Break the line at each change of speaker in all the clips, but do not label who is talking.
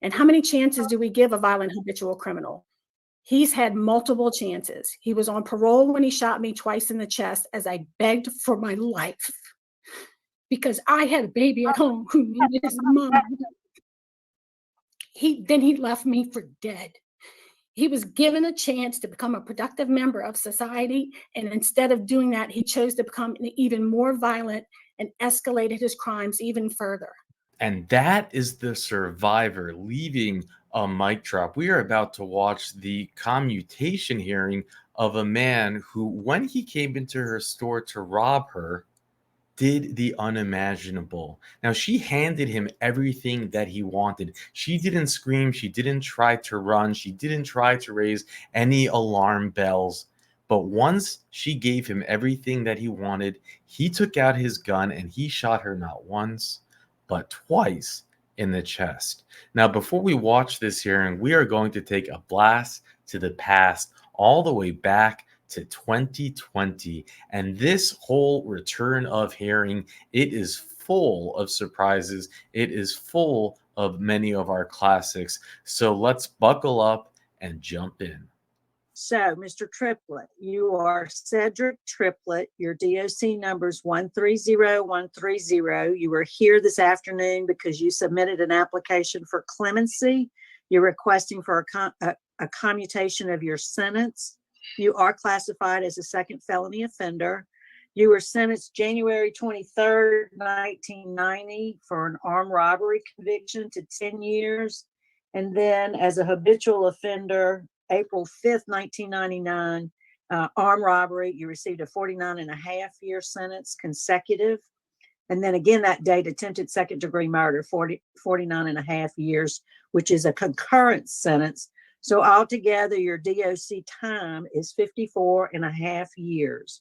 And how many chances do we give a violent habitual criminal? He's had multiple chances. He was on parole when he shot me twice in the chest as I begged for my life because I had a baby at home who needed his mom. Then he left me for dead. He was given a chance to become a productive member of society, and instead of doing that, he chose to become even more violent and escalated his crimes even further.
And that is the survivor leaving a mic drop. We are about to watch the commutation hearing of a man who, when he came into her store to rob her, did the unimaginable. Now, she handed him everything that he wanted. She didn't scream. She didn't try to run. She didn't try to raise any alarm bells. But once she gave him everything that he wanted, he took out his gun and he shot her not once, but twice in the chest. Now, before we watch this hearing, we are going to take a blast to the past, all the way back to 2020. And this whole return of hearing, it is full of surprises. It is full of many of our classics. So let's buckle up and jump in.
So, Mr. Triplet, you are Cedric Triplet. Your DOC number is 130130. You were here this afternoon because you submitted an application for clemency. You're requesting for a commutation of your sentence. You are classified as a second felony offender. You were sentenced January 23rd, 1990 for an armed robbery conviction to 10 years. And then as a habitual offender, April 5th, 1999, armed robbery, you received a 49.5-year sentence consecutive. And then again that date, attempted second degree murder, 49.5 years, which is a concurrent sentence. So altogether, your DOC time is 54.5 years.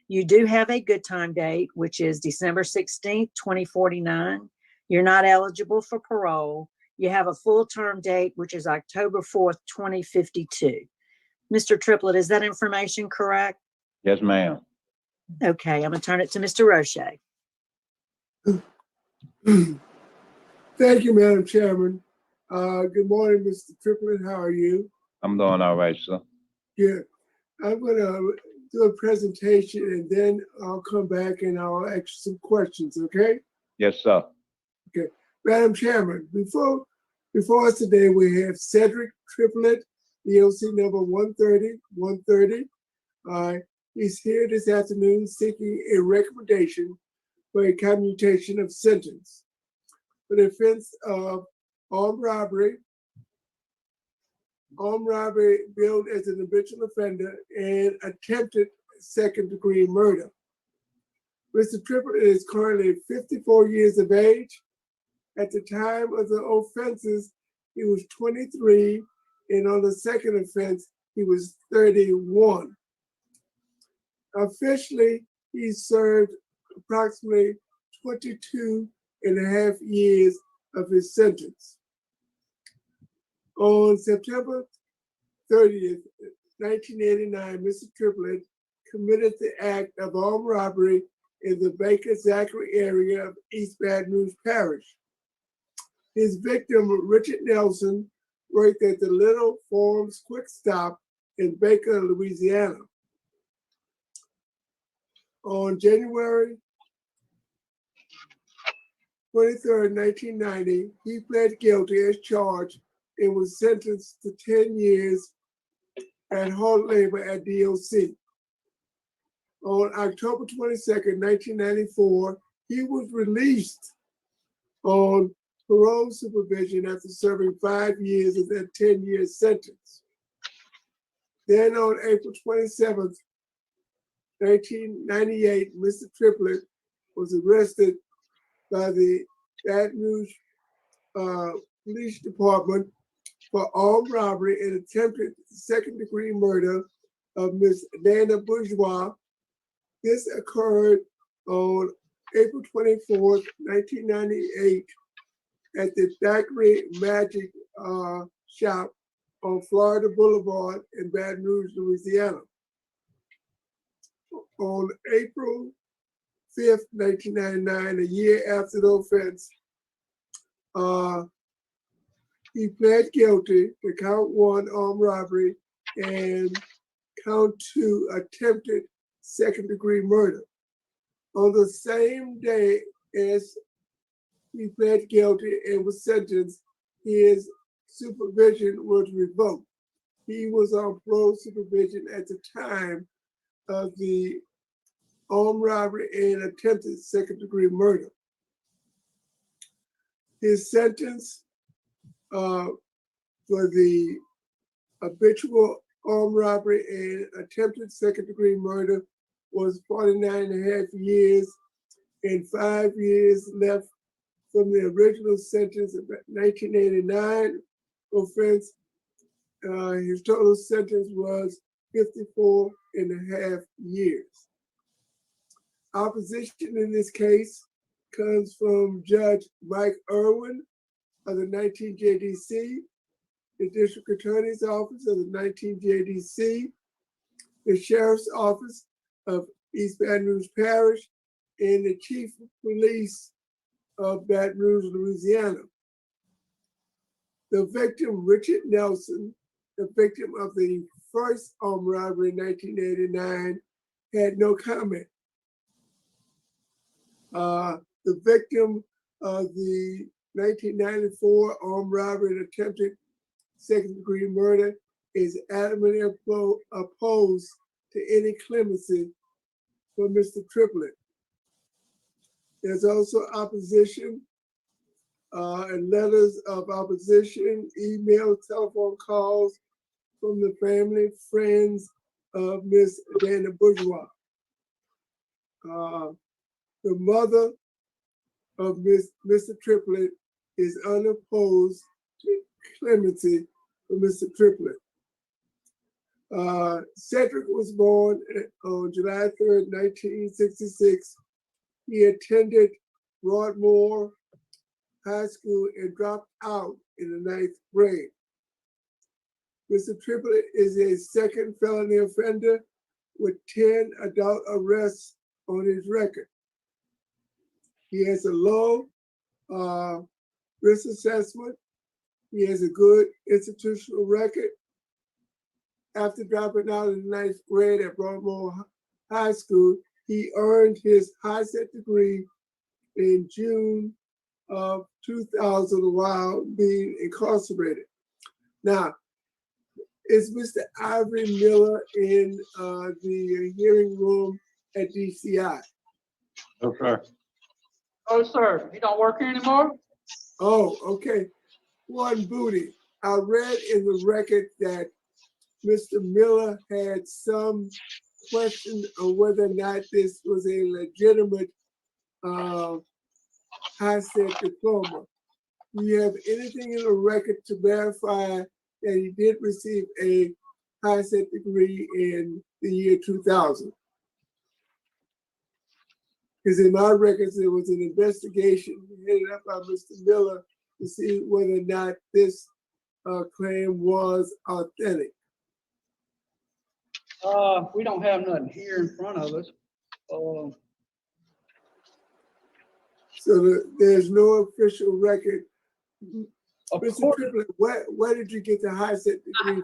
You do have a good time date, which is December 16th, 2049. You're not eligible for parole. You have a full term date, which is October 4th, 2052. Mr. Triplet, is that information correct?
Yes, ma'am.
Okay, I'm going to turn it to Mr. Roche.
Thank you, Madam Chairman. Good morning, Mr. Triplet. How are you?
I'm doing all right, sir.
Good. I'm going to do a presentation and then I'll come back and I'll ask you some questions, okay?
Yes, sir.
Okay. Madam Chairman, before us today, we have Cedric Triplet, DOC number 130. He's here this afternoon seeking a recommendation for a commutation of sentence for the offense of armed robbery billed as an habitual offender, and attempted second-degree murder. Mr. Triplet is currently 54 years of age. At the time of the offenses, he was 23, and on the second offense, he was 31. Officially, he served approximately 22.5 years of his sentence. On September 30th, 1989, Mr. Triplet committed the act of armed robbery in the Baker-Zachary area of East Baton Rouge Parish. His victim, Richard Nelson, worked at the Little Farms Quick Stop in Baker, Louisiana. On January 23rd, 1990, he pled guilty as charged and was sentenced to 10 years at hard labor at DOC. On October 22nd, 1994, he was released on parole supervision after serving 5 years of that 10-year sentence. Then on April 27th, 1998, Mr. Triplet was arrested by the Baton Rouge Police Department for armed robbery and attempted second-degree murder of Ms. Dana Bourgeois. This occurred on April 24th, 1998 at the Daiquiri Magic Shop on Florida Boulevard in Baton Rouge, Louisiana. On April 5th, 1999, a year after the offense, he pled guilty to count 1 armed robbery and count 2 attempted second-degree murder. On the same day as he pled guilty and was sentenced, his supervision was revoked. He was on parole supervision at the time of the armed robbery and attempted second-degree murder. His sentence for the habitual armed robbery and attempted second-degree murder was 49.5 years and 5 years left from the original sentence of 1989 offense. His total sentence was 54.5 years. Opposition in this case comes from Judge Mike Irwin of the 19th JDC, the District Attorney's Office of the 19th JDC, the Sheriff's Office of East Baton Rouge Parish, and the Chief of Police of Baton Rouge, Louisiana. The victim, Richard Nelson, the victim of the first armed robbery in 1989, had no comment. The victim of the 1994 armed robbery and attempted second-degree murder is adamantly opposed to any clemency for Mr. Triplet. There's also opposition and letters of opposition, email, telephone calls from the family, friends of Miss Dana Bourgeois. The mother of Mr. Triplet is unopposed to clemency for Mr. Triplet. Cedric was born on July 3rd, 1966. He attended Broadmoor High School and dropped out in the 9th grade. Mr. Triplet is a second felony offender with 10 adult arrests on his record. He has a low risk assessment. He has a good institutional record. After dropping out in the 9th grade at Broadmoor High School, he earned his high-set degree in June of 2000 while being incarcerated. Now, is Mr. Ivory Miller in the hearing room at DCI?
No, sir.
Oh, sir, you don't work here anymore?
Oh, okay. One Booty. I read in the record that Mr. Miller had some question on whether or not this was a legitimate high-set diploma. Do you have anything in the record to verify that he did receive a high-set degree in the year 2000? Because in my records, there was an investigation headed up by Mr. Miller to see whether or not this claim was authentic.
We don't have nothing here in front of us.
So there's no official record.
Of
Mr.
course,
Triplet, where did you get the high-set degree?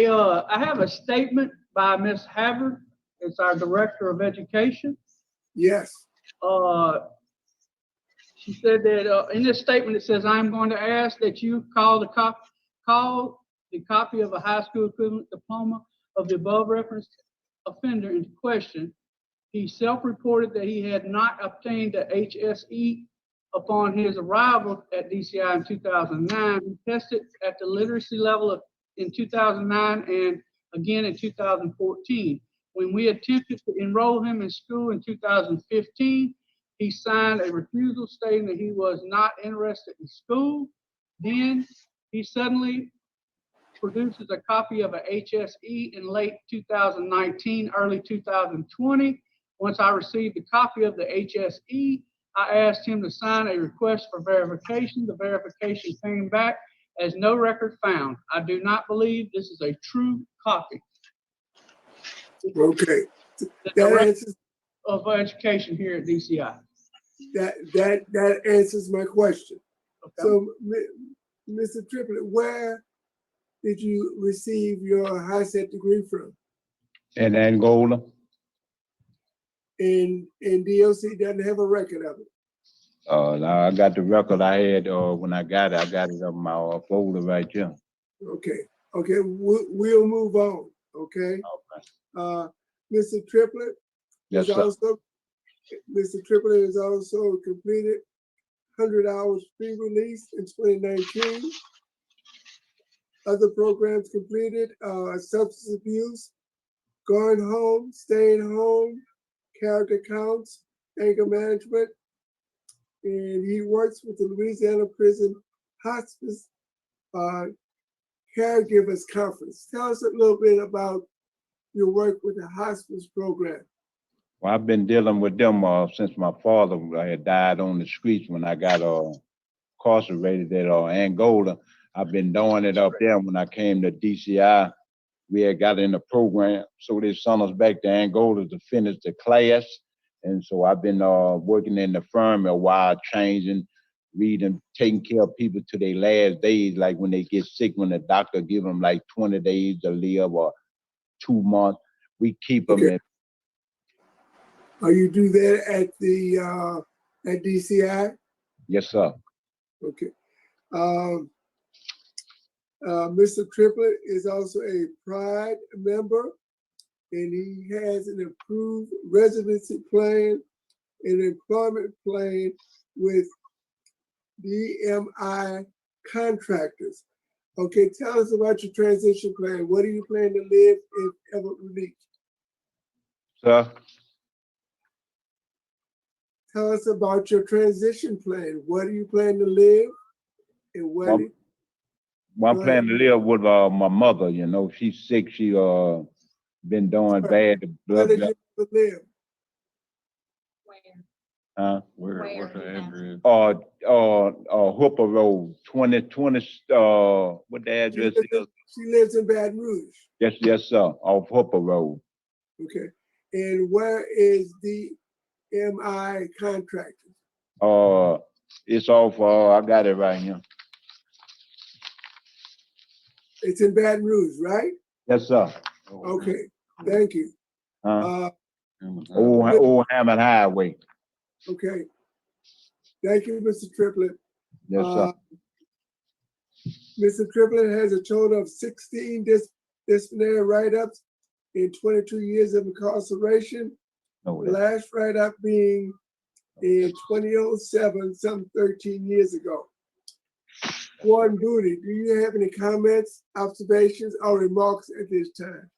I have a statement by Ms. Havard. It's our Director of Education.
Yes.
She said that in this statement, it says, "I'm going to ask that you call the copy of a high school equivalent diploma of the above referenced offender into question. He self-reported that he had not obtained a HSE upon his arrival at DCI in 2009. He tested at the literacy level in 2009 and again in 2014. When we attempted to enroll him in school in 2015, he signed a refusal stating that he was not interested in school. Then he suddenly produces a copy of a HSE in late 2019, early 2020. Once I received a copy of the HSE, I asked him to sign a request for verification. The verification came back as no record found. I do not believe this is a true copy."
Okay.
The
That
Director
answers
of Education here at DCI.
that answers my question.
Okay.
So Mr. Triplet, where did you receive your high set degree from?
In Angola.
And DOC doesn't have a record of it.
Now I got the record I had when I got it on my folder right here.
Okay, okay, we'll move on, okay?
Okay.
Mr. Triplet
Yes,
is
sir.
also, Mr. Triplet has also completed 100 hours pre-release in 2019. Other programs completed are substance abuse, going home, staying home, character counts, anger management, and he works with the Louisiana Prison Hospice Caregivers Conference. Tell us a little bit about your work with the hospice program.
Well, I've been dealing with them since my father had died on the streets when I got incarcerated at Angola. I've been doing it up there. When I came to DCI, we had got in the program, so they sent us back to Angola to finish the class. And so I've been working in the firm a while, changing, reading, taking care of people to their last days, like when they get sick, when the doctor give them like 20 days to live or 2 months, we keep them in.
You do that at the at DCI?
Yes, sir.
Okay. Mr. Triplet is also a Pride member, and he has an approved residency plan and employment plan with DMI contractors. Okay, tell us about your transition plan. What do you plan to live if ever released?
Sir?
Tell us about your transition plan. What do you plan to live and what?
Well, I'm planning to live with my mother. You know, she's sick. She been doing bad. The
Where
blood.
did you live?
What's the address? Hooper Road, 2020. What the address is?
She lives in Baton Rouge.
Yes, sir. Off Hooper Road.
Okay. And where is the MI contractor?
It's off. I got it right here.
It's in Baton Rouge, right?
Yes, sir.
Okay. Thank you.
Old Hammond Highway.
Okay. Thank you, Mr. Triplet.
Yes, sir.
Mr. Triplet has a total of 16 disciplinary write-ups in 22 years of incarceration. The last write-up being in 2007, some 13 years ago. Warden Booty, do you have any comments, observations, or remarks at this time?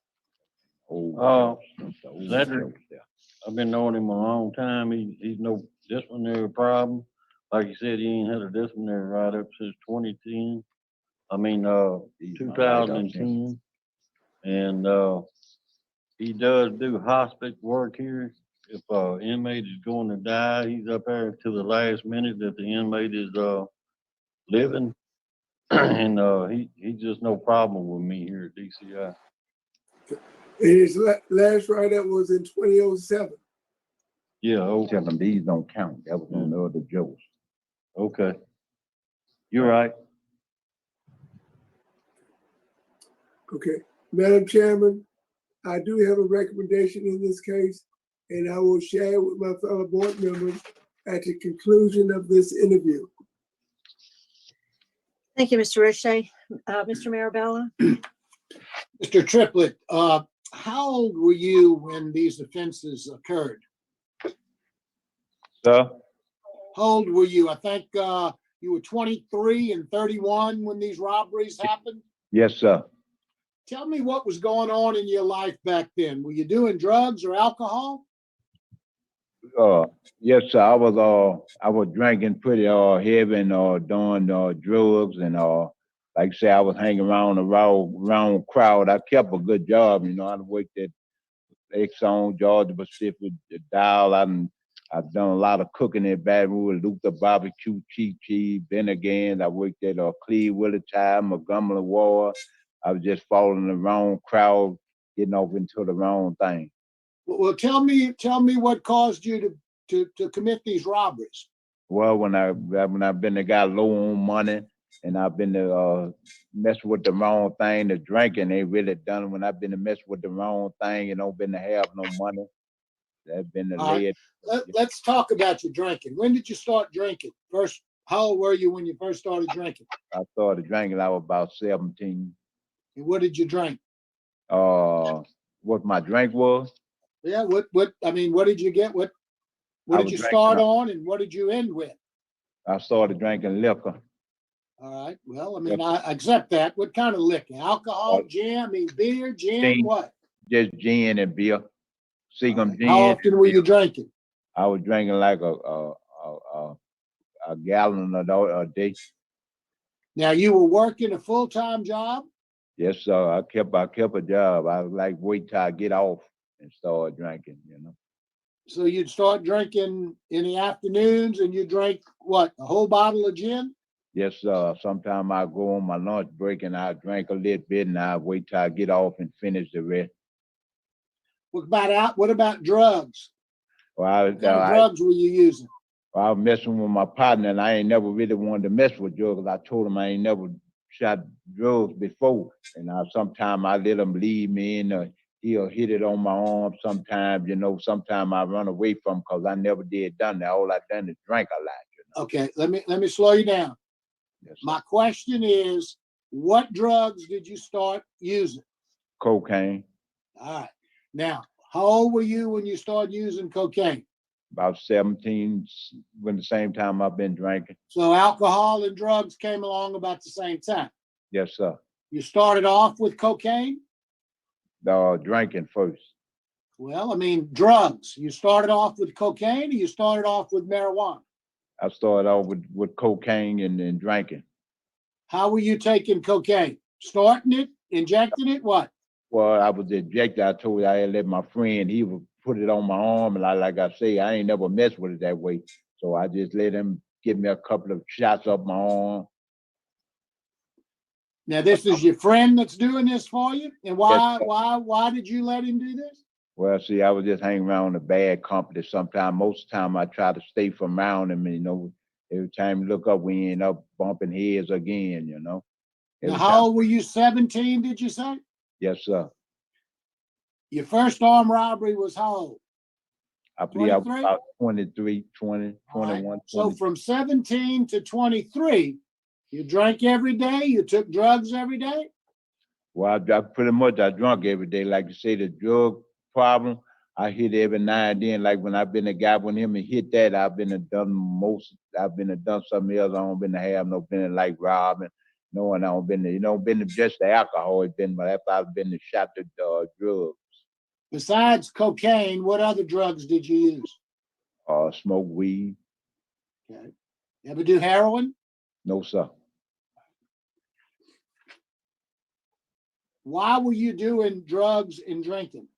Cedric, I've been knowing him a long time. He's no disciplinary problem. Like you said, he ain't had a disciplinary write-up since 2010. 2010. And he does do hospice work here. If an inmate is going to die, he's up there to the last minute that the inmate is living. And he's just no problem with me here at DCI.
His last write-up was in 2007.
Yeah, okay.
Tell them these don't count. That was on the other Joes.
Okay. You're right.
Okay. Madam Chairman, I do have a recommendation in this case, and I will share it with my fellow board members at the conclusion of this interview.
Thank you, Mr. Richey. Mr. Marabella?
Mr. Triplet, how old were you when these offenses occurred?
Sir?
How old were you? I think you were 23 and 31 when these robberies happened.
Yes, sir.
Tell me what was going on in your life back then. Were you doing drugs or alcohol?
Yes, sir. I was drinking pretty heavy and doing drugs and like I say, I was hanging around the wrong crowd. I kept a good job, you know. I worked at Exxon, Georgia Pacific, Dow. I've done a lot of cooking at Baton Rouge, Luther Barbecue, Cheese, Ben again. I worked at Cleve Willie Time, Montgomery Ward. I was just following the wrong crowd, getting off into the wrong thing.
Well, tell me what caused you to commit these robberies.
Well, when I've been a guy low on money, and I've been to mess with the wrong thing. The drinking ain't really done when I've been to mess with the wrong thing and don't been to have no money. That's been the
All right.
lead.
Let's talk about your drinking. When did you start drinking? First, how old were you when you first started drinking?
I started drinking. I was about 17.
And what did you drink?
What my drink was?
Yeah, what I mean, what did you get? What
I
did
was
you
drinking
start on and what did you end with?
I started drinking liquor.
All right. Well, I mean, I accept that. What kind of liquor? Alcohol, gin, I mean, beer, gin,
Gin.
what?
Just gin and beer. Seagum
Right.
gin.
How often were you drinking?
I was drinking like a gallon a day.
Now, you were working a full-time job?
Yes, sir. I kept a job. I like wait till I get off and start drinking, you know.
So you'd start drinking in the afternoons and you drank what, a whole bottle of gin?
Yes, sir. Sometime I go on my lunch break and I drink a little bit and I wait till I get off and finish the rest.
What about drugs?
Well,
What kind of drugs were you using?
I was messing with my partner and I ain't never really wanted to mess with drugs. I told him I ain't never shot drugs before. And sometimes I let him leave me in. He'll hit it on my arm sometimes, you know. Sometimes I run away from him because I never did done that. All I done is drink a lot, you know.
Okay, let me slow you down.
Yes,
my question is, what drugs did you start using?
Cocaine.
All right. Now, how old were you when you started using cocaine?
About 17, when the same time I've been drinking.
So alcohol and drugs came along about the same time.
Yes, sir.
You started off with cocaine?
Drinking first.
Well, I mean, drugs. You started off with cocaine or you started off with marijuana?
I started off with cocaine and drinking.
How were you taking cocaine? Starting it, injecting it, what?
Well, I was injected. I told you I had let my friend, he would put it on my arm, and like I say, I ain't never messed with it that way. So I just let him give me a couple of shots up my arm.
Now, this is your friend that's doing this for you? And why did you let him do this?
Well, see, I was just hanging around a bad company sometimes. Most of the time I try to stay from around him, you know. Every time you look up, we end up bumping heads again, you know.
Now, how old were you? 17, did you say?
Yes, sir.
Your first armed robbery was how old?
I believe I was about 23, 20, 21.
Right. So from 17 to 23, you drank every day? You took drugs every day?
Well, I pretty much I drunk every day. Like you say, the drug problem, I hit every now and then. Like when I've been a guy with him and hit that, I've been done something else. I don't been to have no been like robbing. No, and I don't been to, been to just the alcohol. It's been, but after I've been to shot the drugs.
Besides cocaine, what other drugs did you use?
Smoke weed.
Okay. Ever do heroin?
No, sir.
Why were you doing drugs and drinking?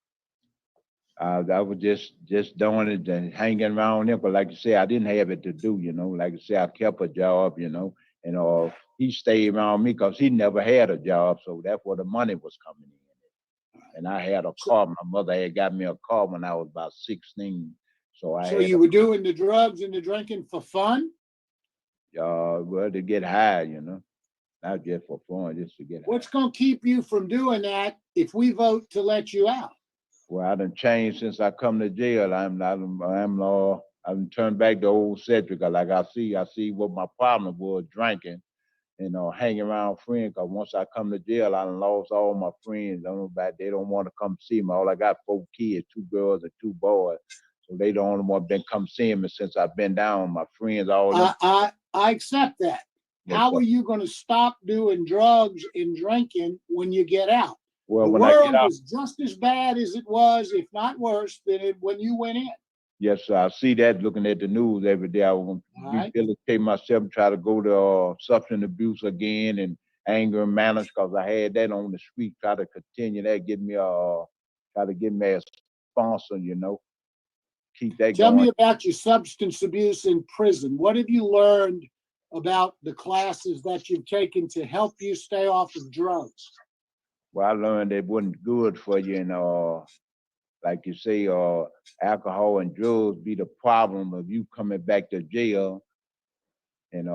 I was just doing it and hanging around him. But like you say, I didn't have it to do, you know. Like I say, I kept a job, you know, and he stayed around me because he never had a job. So that's where the money was coming in. And I had a car. My mother had got me a car when I was about 16. So
you were doing the drugs and the drinking for fun?
Well, to get high, you know. Not just for fun, just to get high.
What's going to keep you from doing that if we vote to let you out?
Well, I done changed since I come to jail. I done turned back to old Cedric. Like I see what my problem was, drinking and hanging around friends. Cause once I come to jail, I done lost all my friends. They don't want to come see me. All I got 4 kids, 2 girls and 2 boys. So they the only one been come seeing me since I've been down. My friends, all them.
I accept that.
Yes,
how
sir.
are you going to stop doing drugs and drinking when you get out?
Well,
the
when I
world
get out,
is just as bad as it was, if not worse, than when you went in.
yes, sir. I see that looking at the news every day. I want to rehabilitate myself and try to go to substance abuse again and anger and malice because I had that on the street. Try to continue that, try to get me a sponsor, you know. Keep that
Tell
going.
me about your substance abuse in prison. What have you learned about the classes that you've taken to help you stay off of drugs?
Well, I learned it wasn't good for you, and like you say, alcohol and drugs be the problem of you coming back to jail And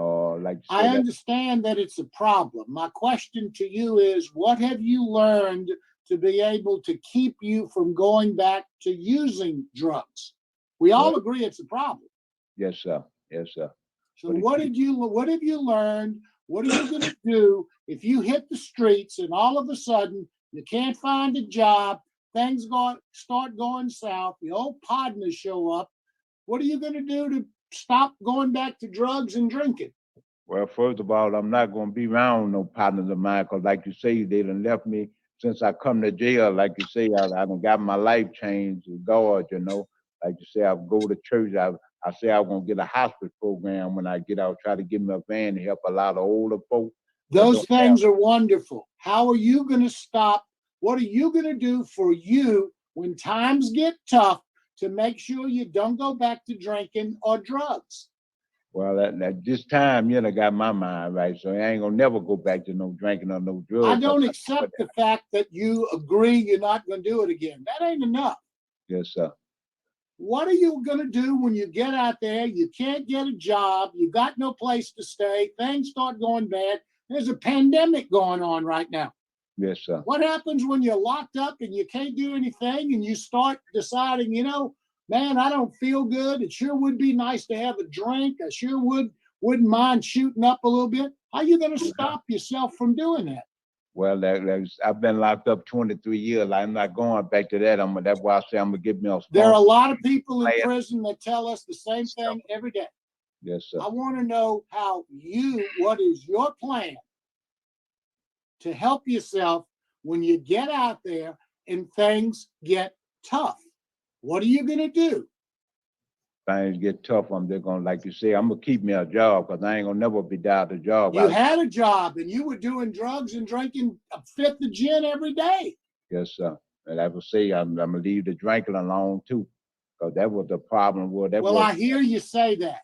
like you
I
said,
understand that it's a problem. My question to you is, what have you learned to be able to keep you from going back to using drugs? We all agree it's a problem.
yes, sir. Yes, sir.
So
But
what have you learned? What are you going to do if you hit the streets and all of a sudden you can't find a job, things start going south, the old partners show up? What are you going to do to stop going back to drugs and drinking?
Well, first of all, I'm not going to be around no partners of mine because, like you say, they done left me since I come to jail. Like you say, I done got my life changed with God, you know. Like you say, I go to church. I say I'm going to get a hospice program when I get out, try to give me a van to help a lot of older folks.
Those things are wonderful. How are you going to stop? What are you going to do for you when times get tough to make sure you don't go back to drinking or drugs?
Well, at this time, you know, got my mind right. So I ain't going to never go back to no drinking or no drugs.
I don't accept the fact that you agree you're not going to do it again. That ain't enough.
Yes, sir.
What are you going to do when you get out there? You can't get a job. You got no place to stay. Things start going bad. There's a pandemic going on right now.
Yes, sir.
What happens when you're locked up and you can't do anything and you start deciding, you know, man, I don't feel good. It sure would be nice to have a drink. I sure wouldn't mind shooting up a little bit. How are you going to stop yourself from doing that?
Well, I've been locked up 23 years. I'm not going back to that. That's why I say I'm going to give me a sponsor.
There are a lot of people in prison that tell us the same thing every day.
Yes, sir.
I want to know what is your plan to help yourself when you get out there and things get tough? What are you going to do?
Things get tough. I'm just going to, like you say, I'm going to keep me a job because I ain't going to never be down to a job.
You had a job and you were doing drugs and drinking a fifth of gin every day.
Yes, sir. And I will say I'm going to leave the drinking alone too because that was the problem.
I hear you say that.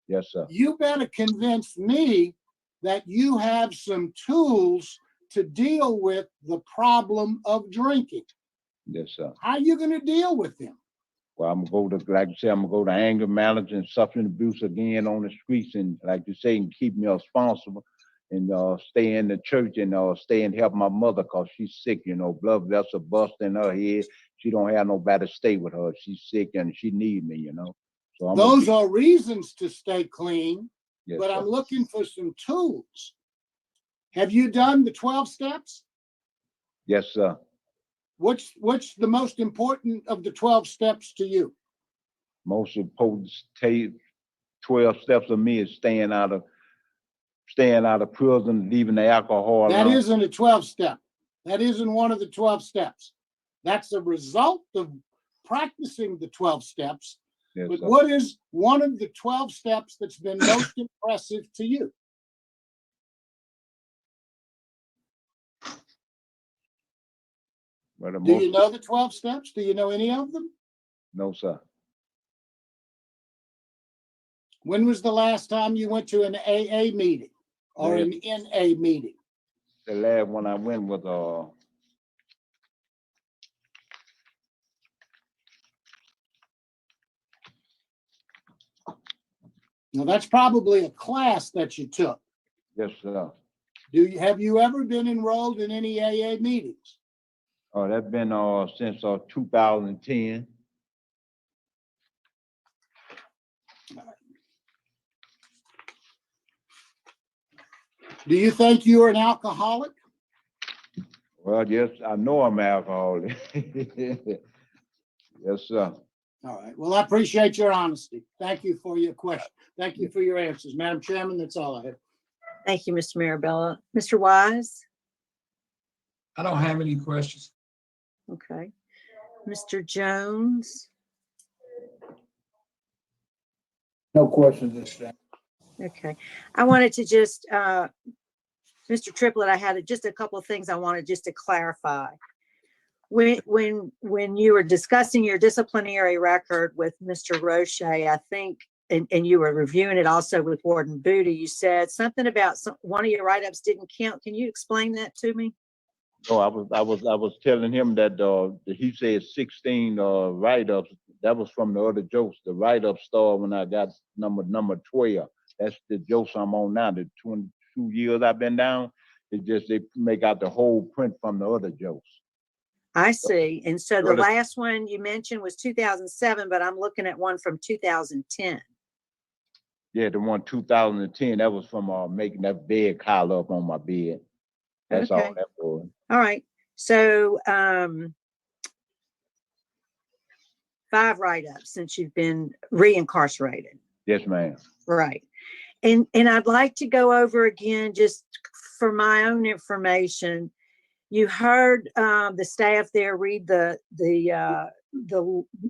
Yes, sir.
You better convince me that you have some tools to deal with the problem of drinking.
Yes, sir.
How are you going to deal with them?
Well, I'm going to go to, like you say, I'm going to go to anger management and substance abuse again on the streets and, like you say, and keep me responsible and stay in the church and stay and help my mother because she's sick, you know, blood vessel bust in her head. She don't have nobody to stay with her. She's sick and she need me, you know. So
those are reasons to stay clean,
yes,
but
sir.
I'm looking for some tools. Have you done the 12 steps?
Yes, sir.
What's the most important of the 12 steps to you?
Most important 12 steps of me is staying out of prison, leaving the alcohol
That
alone.
isn't a 12 step. That isn't one of the 12 steps. That's a result of practicing the 12 steps.
Yes,
but
sir.
what is one of the 12 steps that's been most impressive to you? Do you know the 12 steps? Do you know any of them?
No, sir.
When was the last time you went to an AA meeting or an NA meeting?
The last one I went was
Now that's probably a class that you took.
yes, sir.
Have you ever been enrolled in any AA meetings?
Oh, that's been since 2010.
Do you think you are an alcoholic?
Well, yes, I know I'm alcoholic. Yes, sir.
All right. Well, I appreciate your honesty. Thank you for your question. Thank you for your answers. Madam Chairman, that's all I have.
Thank you, Mr. Marabella. Mr. Wise?
I don't have any questions.
Okay. Mr. Jones?
No questions this time.
Okay. I wanted to just, Mr. Triplet, I had just a couple of things I wanted just to clarify. When you were discussing your disciplinary record with Mr. Roche, I think, and you were reviewing it also with Warden Booty, you said something about one of your write-ups didn't count. Can you explain that to me?
Oh, I was telling him that he said 16 write-ups. That was from the other jokes. The write-up started when I got number 12. That's the jokes I'm on now. The 22 years I've been down, it's just they make out the whole print from the other jokes.
I see. And so the
Sort of.
last one you mentioned was 2007, but I'm looking at one from 2010.
Yeah, the one 2010, that was from making that bed collar up on my bed. That's
Okay.
all that was.
All right. So 5 write-ups since you've been reincarcerated.
Yes, ma'am.
Right. And I'd like to go over again, just for my own information. You heard the staff there read the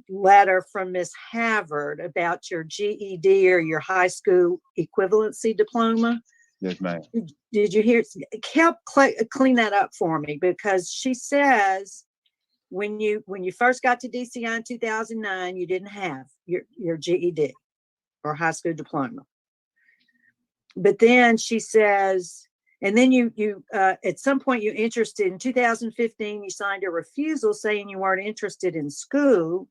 letter from Miss Havard about your GED or your high school equivalency diploma.
Yes, ma'am.
Did you hear? Help clean that up for me, because she says when you first got to DCI in 2009, you didn't have your GED or high school diploma. But then she says, and then you at some point you're interested in 2015, you signed a refusal saying you weren't interested in school.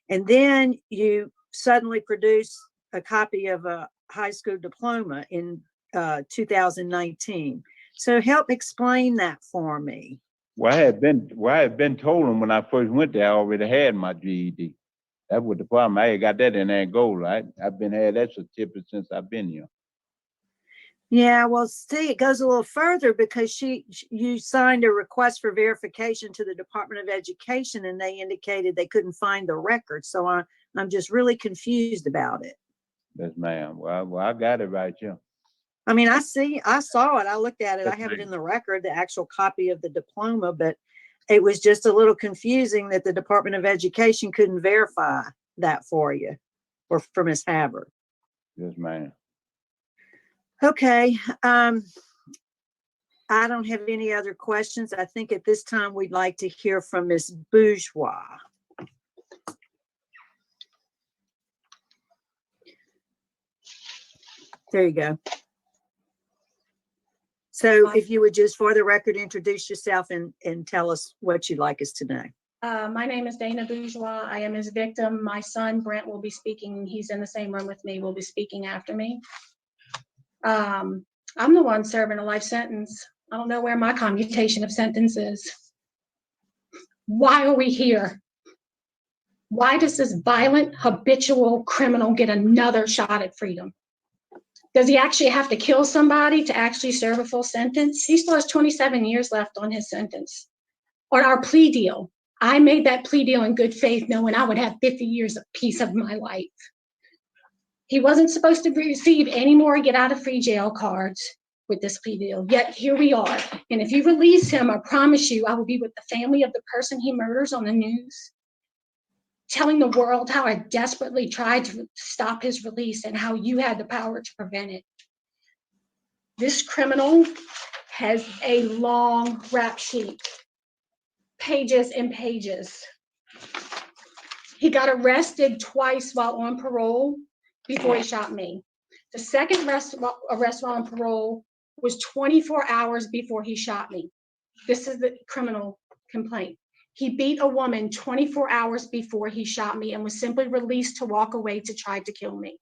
And then you suddenly produce a copy of a high school diploma in 2019. So help explain that for me.
Well, I had been told them when I first went there, I already had my GED. That was the problem. I had got that in Angola. I've been had that certificate since I've been here.
Yeah, well, see, it goes a little further, because you signed a request for verification to the Department of Education, and they indicated they couldn't find the record. So I'm just really confused about it.
Yes, ma'am. Well, I got it right here.
I mean, I saw it. I looked at it.
Yes,
I have it
ma'am.
in the record, the actual copy of the diploma, but it was just a little confusing that the Department of Education couldn't verify that for you, or for Ms. Havard.
Yes, ma'am.
Okay. I don't have any other questions. I think at this time we'd like to hear from Ms. Bourgeois. There you go. So if you would just, for the record, introduce yourself and tell us what you'd like us to know.
My name is Dana Bourgeois. I am his victim. My son, Brent, will be speaking. He's in the same room with me, will be speaking after me. I'm the one serving a life sentence. I don't know where my commutation of sentence is. Why are we here? Why does this violent, habitual criminal get another shot at freedom? Does he actually have to kill somebody to actually serve a full sentence? He still has 27 years left on his sentence. On our plea deal, I made that plea deal in good faith, knowing I would have 50 years of peace of my life. He wasn't supposed to receive any more get out of free jail cards with this plea deal, yet here we are. And if you release him, I promise you, I will be with the family of the person he murders on the news, telling the world how I desperately tried to stop his release and how you had the power to prevent it. This criminal has a long rap sheet, pages and pages. He got arrested twice while on parole before he shot me. The second arrest while on parole was 24 hours before he shot me. This is the criminal complaint. He beat a woman 24 hours before he shot me and was simply released to walk away to try to kill me.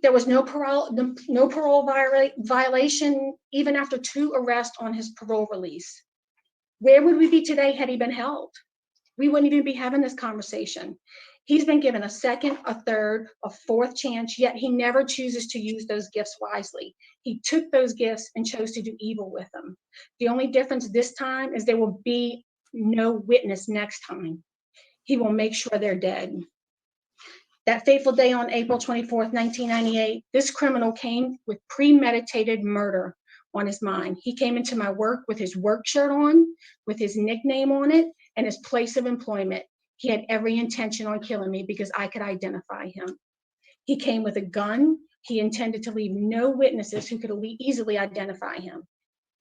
There was no parole violation, even after 2 arrests on his parole release. Where would we be today had he been held? We wouldn't even be having this conversation. He's been given a second, a third, a fourth chance, yet he never chooses to use those gifts wisely. He took those gifts and chose to do evil with them. The only difference this time is there will be no witness next time. He will make sure they're dead. That fateful day on April 24th, 1998, this criminal came with premeditated murder on his mind. He came into my work with his work shirt on, with his nickname on it, and his place of employment. He had every intention on killing me because I could identify him. He came with a gun. He intended to leave no witnesses who could easily identify him.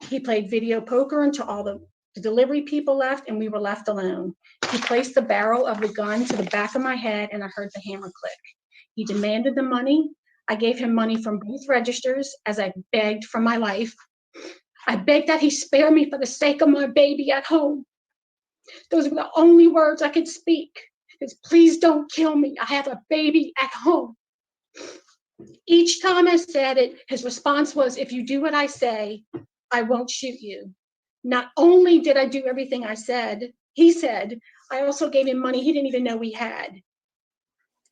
He played video poker until all the delivery people left and we were left alone. He placed the barrel of the gun to the back of my head and I heard the hammer click. He demanded the money. I gave him money from both registers as I begged for my life. I begged that he spare me for the sake of my baby at home. Those were the only words I could speak. is please don't kill me. I have a baby at home. Each time I said it, his response was, if you do what I say, I won't shoot you. Not only did I do everything he said, I also gave him money he didn't even know we had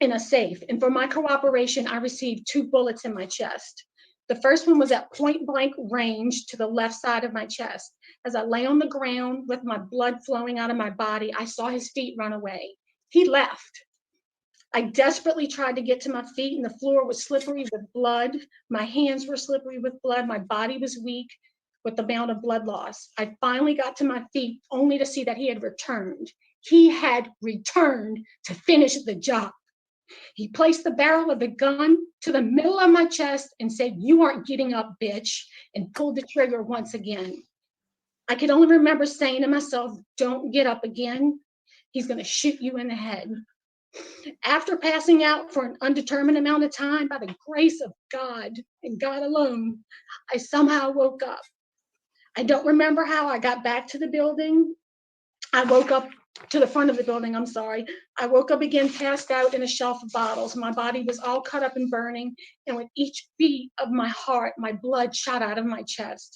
in a safe. And for my cooperation, I received 2 bullets in my chest. The first one was at point blank range to the left side of my chest. As I lay on the ground with my blood flowing out of my body, I saw his feet run away. He left. I desperately tried to get to my feet, and the floor was slippery with blood. My hands were slippery with blood. My body was weak with the amount of blood loss. I finally got to my feet only to see that he had returned. He had returned to finish the job. He placed the barrel of the gun to the middle of my chest and said, "You aren't getting up, bitch," and pulled the trigger once again. I could only remember saying to myself, "Don't get up again. He's going to shoot you in the head." After passing out for an undetermined amount of time, by the grace of God and God alone, I somehow woke up. I don't remember how I got back to the building. I woke up to the front of the building, I'm sorry. I woke up again, passed out in a shelf of bottles. My body was all cut up and burning, and with each beat of my heart, my blood shot out of my chest.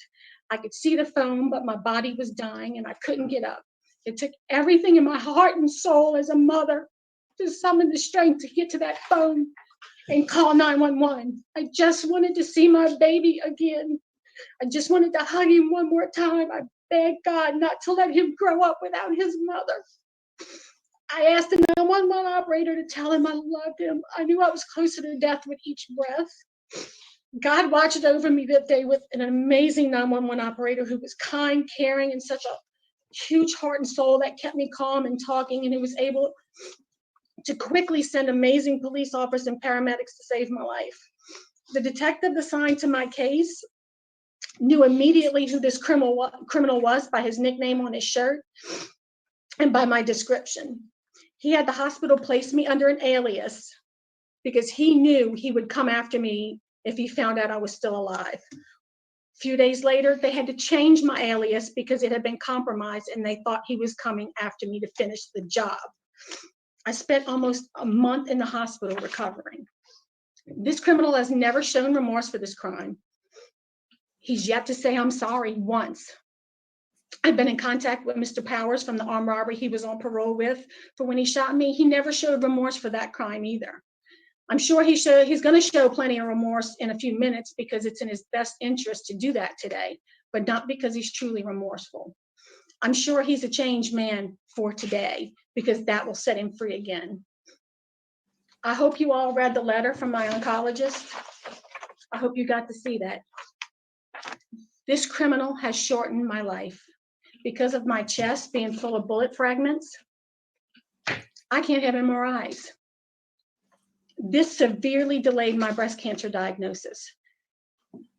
I could see the foam, but my body was dying, and I couldn't get up. It took everything in my heart and soul as a mother to summon the strength to get to that phone and call 911. I just wanted to see my baby again. I just wanted to hug him one more time. I begged God not to let him grow up without his mother. I asked the 911 operator to tell him I loved him. I knew I was closer to death with each breath. God watched over me that day with an amazing 911 operator who was kind, caring, and such a huge heart and soul that kept me calm and talking, and who was able to quickly send amazing police officers and paramedics to save my life. The detective assigned to my case knew immediately who this criminal was by his nickname on his shirt and by my description. He had the hospital place me under an alias because he knew he would come after me if he found out I was still alive. A few days later, they had to change my alias because it had been compromised, and they thought he was coming after me to finish the job. I spent almost a month in the hospital recovering. This criminal has never shown remorse for this crime. He's yet to say I'm sorry once. I've been in contact with Mr. Powers from the armed robbery he was on parole with for when he shot me. He never showed remorse for that crime either. I'm sure he's going to show plenty of remorse in a few minutes because it's in his best interest to do that today, but not because he's truly remorseful. I'm sure he's a changed man for today because that will set him free again. I hope you all read the letter from my oncologist. I hope you got to see that. This criminal has shortened my life. Because of my chest being full of bullet fragments, I can't have MRIs. This severely delayed my breast cancer diagnosis.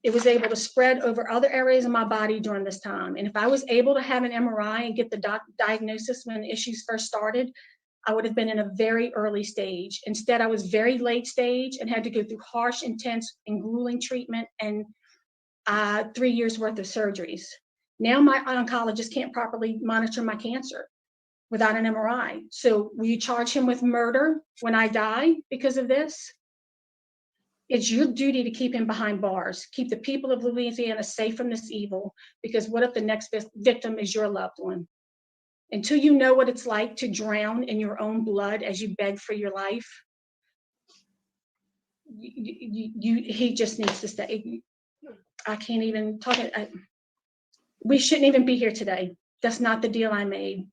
It was able to spread over other areas of my body during this time. And if I was able to have an MRI and get the diagnosis when the issues first started, I would have been in a very early stage. Instead, I was very late stage and had to go through harsh, intense, and grueling treatment and 3 years worth of surgeries. Now my oncologist can't properly monitor my cancer without an MRI. So will you charge him with murder when I die because of this? It's your duty to keep him behind bars, keep the people of Louisiana safe from this evil, because what if the next victim is your loved one? Until you know what it's like to drown in your own blood as you beg for your life, he just needs to stay. I can't even talk. We shouldn't even be here today. That's not the deal I made.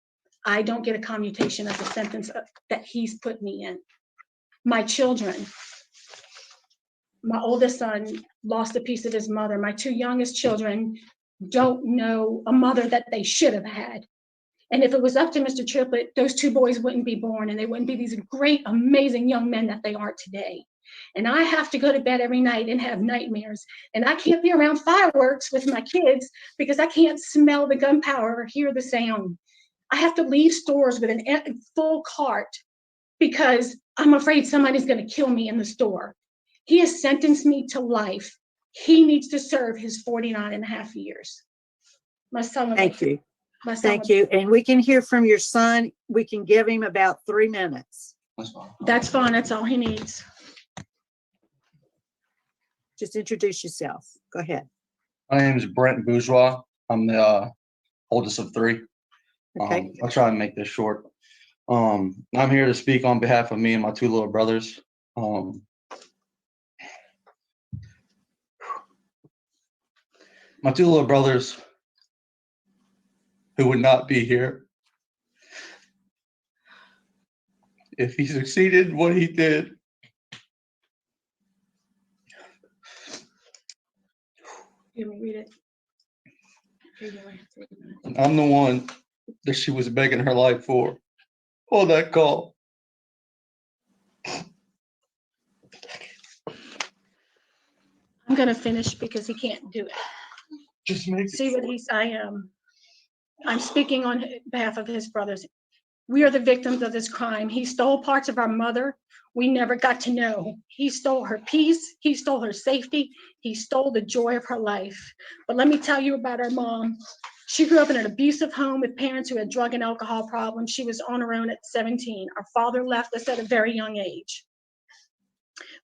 I don't get a commutation as a sentence that he's put me in. My children, my oldest son lost a piece of his mother. My 2 youngest children don't know a mother that they should have had. And if it was up to Mr. Triplet, those 2 boys wouldn't be born, and they wouldn't be these great, amazing young men that they are today. And I have to go to bed every night and have nightmares. And I can't be around fireworks with my kids because I can't smell the gunpowder or hear the sound. I have to leave stores with a full cart because I'm afraid somebody's going to kill me in the store. He has sentenced me to life. He needs to serve his 49 and a half years. My son was
Thank you.
My son
Thank you. And we can hear from your son. We can give him about 3 minutes.
That's fine. That's all he needs.
Just introduce yourself. Go ahead.
My name is Brent Bourgeois. I'm the oldest of three.
Okay.
I'll try and make this short. I'm here to speak on behalf of me and my two little brothers. My two little brothers who would not be here if he succeeded in what he did.
Let me read it.
I'm the one that she was begging her life for. On that call.
I'm going to finish because he can't do it.
Just make
See what I'm speaking on behalf of his brothers. We are the victims of this crime. He stole parts of our mother we never got to know. He stole her peace. He stole her safety. He stole the joy of her life. But let me tell you about our mom. She grew up in an abusive home with parents who had drug and alcohol problems. She was on her own at 17. Our father left us at a very young age.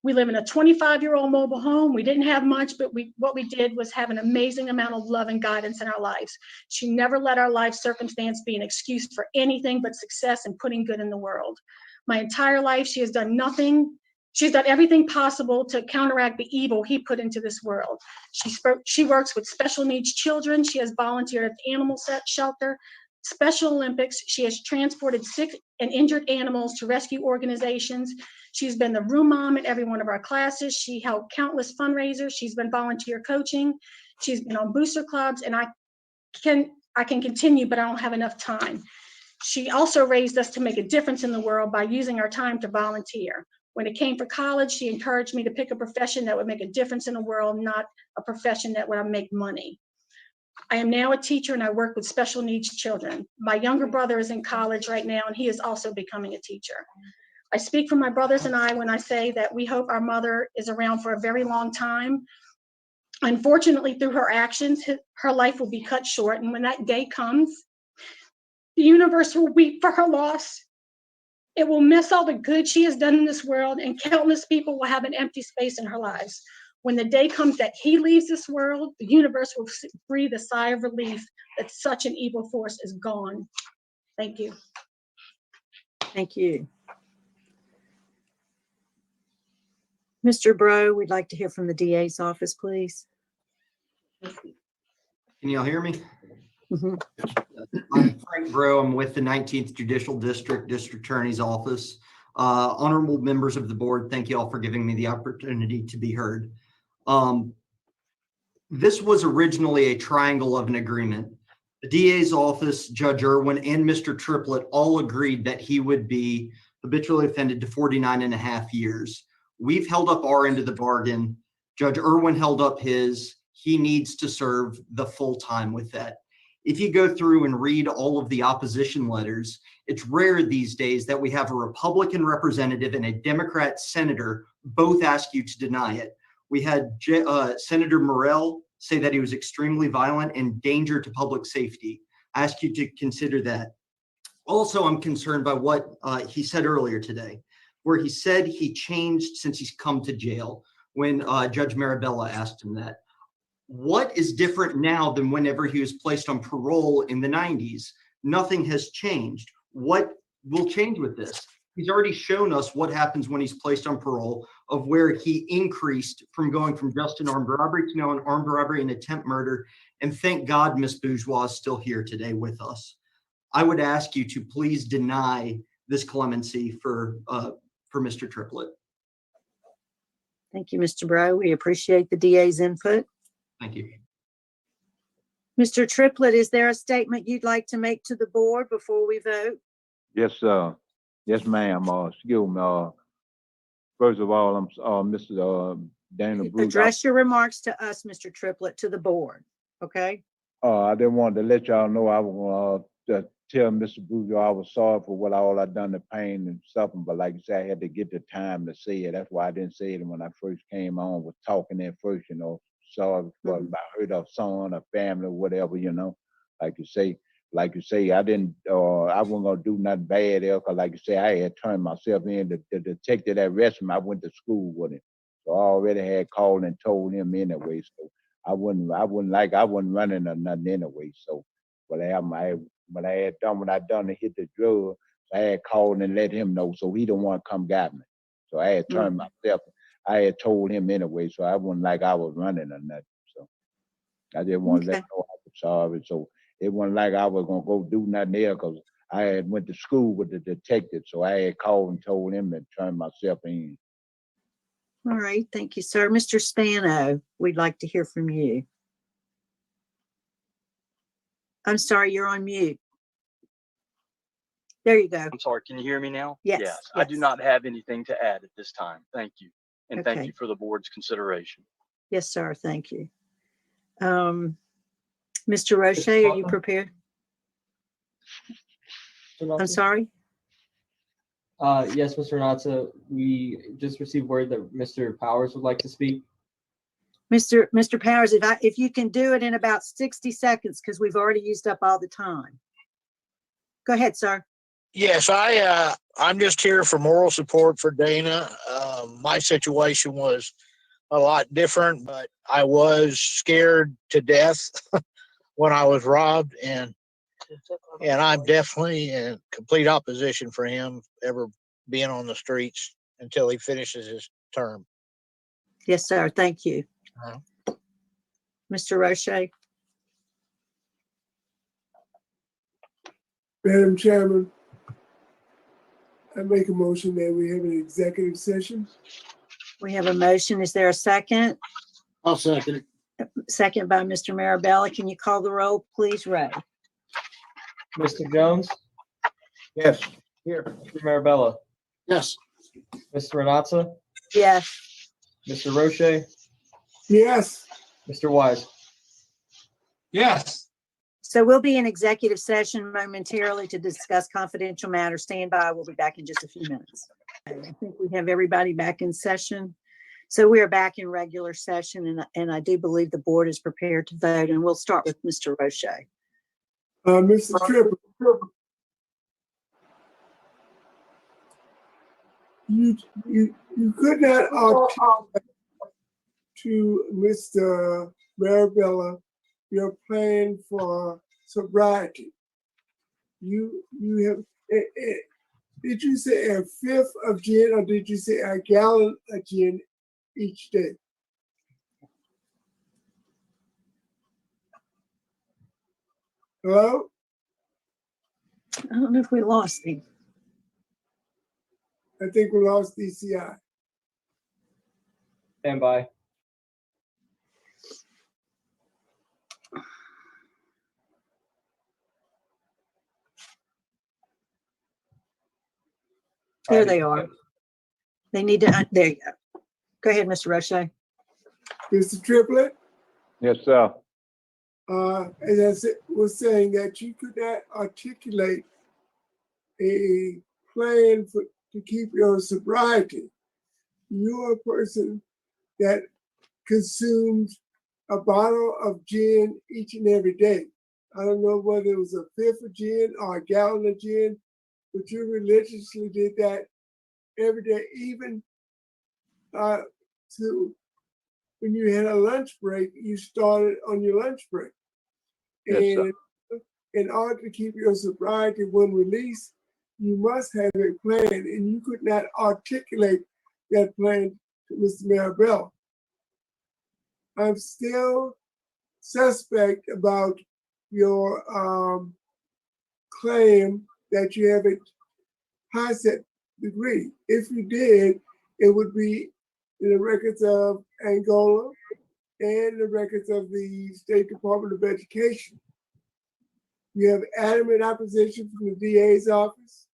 We live in a 25-year-old mobile home. We didn't have much, but what we did was have an amazing amount of love and guidance in our lives. She never let our life circumstance be an excuse for anything but success and putting good in the world. My entire life, she has done nothing. She's done everything possible to counteract the evil he put into this world. She works with special needs children. She has volunteered at the animal shelter, Special Olympics. She has transported sick and injured animals to rescue organizations. She's been the room mom at every one of our classes. She held countless fundraisers. She's been volunteer coaching. She's been on booster clubs, and I can continue, but I don't have enough time. She also raised us to make a difference in the world by using our time to volunteer. When it came for college, she encouraged me to pick a profession that would make a difference in the world, not a profession that would make money. I am now a teacher and I work with special needs children. My younger brother is in college right now and he is also becoming a teacher. I speak for my brothers and I when I say that we hope our mother is around for a very long time. Unfortunately, through her actions, her life will be cut short, and when that day comes, the universe will weep for her loss. It will miss all the good she has done in this world, and countless people will have an empty space in her lives. When the day comes that he leaves this world, the universe will breathe a sigh of relief that such an evil force is gone. Thank you.
Thank you. Mr. Bro, we'd like to hear from the DA's office, please.
Can y'all hear me?
Mhm.
I'm Frank Bro. I'm with the 19th Judicial District Attorney's Office. Honorable members of the board, thank you all for giving me the opportunity to be heard. This was originally a triangle of an agreement. The DA's office, Judge Irwin, and Mr. Triplet all agreed that he would be habitually offended to 49.5 years. We've held up our end of the bargain. Judge Irwin held up his. He needs to serve the full time with that. If you go through and read all of the opposition letters, it's rare these days that we have a Republican representative and a Democrat senator both ask you to deny it. We had Senator Morrell say that he was extremely violent and danger to public safety. I ask you to consider that. Also, I'm concerned by what he said earlier today, where he said he changed since he's come to jail when Judge Marabella asked him that. What is different now than whenever he was placed on parole in the 90s? Nothing has changed. What will change with this? He's already shown us what happens when he's placed on parole, of where he increased from going from just an armed robbery to now an armed robbery and attempt murder. And thank God Ms. Bourgeois is still here today with us. I would ask you to please deny this clemency for Mr. Triplet.
Thank you, Mr. Bro. We appreciate the DA's input.
Thank you.
Mr. Triplet, is there a statement you'd like to make to the board before we vote?
Yes, yes, ma'am. Excuse me. First of all, I'm Mr. Daniel Bruce.
Address your remarks to us, Mr. Triplet, to the board, okay?
I didn't want to let y'all know I was to tell Mr. Bourgeois I was sorry for what all I done, the pain and stuff. But like you said, I had to get the time to say it. That's why I didn't say it when I first came on, was talking at first, sorry for about hurt a son, a family, whatever, like you say. Like you say, I wasn't gonna do nothing bad there, cause like you say, I had turned myself in. The detective that arrested me, I went to school with him, so I already had called and told him anyway. So I wasn't running or nothing anyway. So what I had done when I done to hit the drug, so I had called and let him know, so he the one come got me. So I had turned myself. I had told him anyway, so I wasn't like I was running or nothing. So I just want to let him know I was sorry. So it wasn't like I was gonna go do nothing there, because I had went to school with the detective, so I had called and told him to turn myself in.
All right, thank you, sir. Mr. Spano, we'd like to hear from you. I'm sorry, you're on mute. There you go.
I'm sorry, can you hear me now?
Yes,
I do
yes.
not have anything to add at this time. Thank you. And thank
Okay.
you for the board's consideration.
Yes, sir, thank you. Mr. Roche, are you prepared? I'm sorry?
Yes, Mr. Natsa, we just received word that Mr. Powers would like to speak.
Mr. Powers, if you can do it in about 60 seconds, because we've already used up all the time. Go ahead, sir.
Yes, I'm just here for moral support for Dana. My situation was a lot different, but I was scared to death when I was robbed, and I'm definitely in complete opposition for him ever being on the streets until he finishes his term.
Yes, sir, thank you. Mr. Roche?
Madam Chairman, I make a motion that we have an executive session.
We have a motion. Is there a second?
I'll second it.
Second by Mr. Marabella. Can you call the roll, please, Ray?
Mr. Jones?
Yes.
Here. Mr. Marabella?
Yes.
Mr. Renatza?
Yes.
Mr. Roche?
Yes.
Mr. Wise?
Yes.
So we'll be in executive session momentarily to discuss confidential matters. Stand by. We'll be back in just a few minutes. I think we have everybody back in session. So we are back in regular session, and I do believe the board is prepared to vote, and we'll start with Mr. Roche.
Mr. Triplet, you could not articulate to Mr. Marabella your plan for sobriety. You have, did you say a fifth of gin, or did you say a gallon of gin each day? Hello?
I don't know if we lost him.
I think we lost DCI.
Stand by.
There they are. They need to, there you go. Go ahead, Mr. Roche.
Mr. Triplet?
Yes, sir.
As I was saying, that you could not articulate a plan to keep your sobriety. You're a person that consumes a bottle of gin each and every day. I don't know whether it was a fifth of gin or a gallon of gin, but you religiously did that every day, even to when you had a lunch break, you started on your lunch break.
Yes,
and in order to keep your sobriety when released, you must have a plan, and you could not articulate that plan to Mr. Marabella. I'm still suspect about your claim that you have a HiSET degree. If you did, it would be in the records of Angola and the records of the State Department of Education. You have adamant opposition from the DA's office.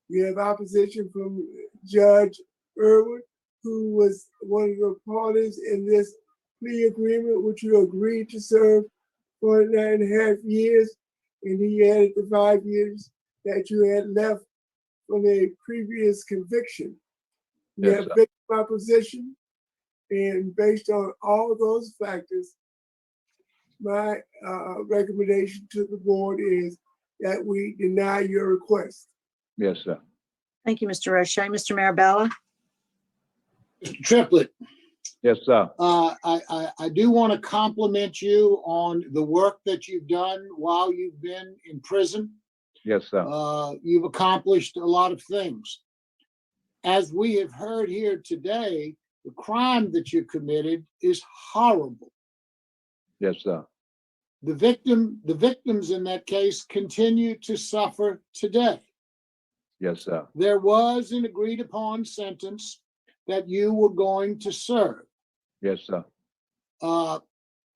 You have opposition from Judge Irwin, who was one of the parties in this plea agreement, which you agreed to serve for 9.5 years, and he added the 5 years that you had left from a previous conviction. You
Yes,
have
sir.
victim opposition, and based on all those factors, my recommendation to the board is that we deny your request.
Yes, sir.
Thank you, Mr. O'Shea. Mr. Marabella?
Mr. Triplet,
Yes, sir.
I do want to compliment you on the work that you've done while you've been in prison.
Yes, sir.
You've accomplished a lot of things. As we have heard here today, the crime that you committed is horrible.
Yes, sir.
The victims in that case continue to suffer today.
Yes, sir.
There was an agreed upon sentence that you were going to serve.
Yes, sir.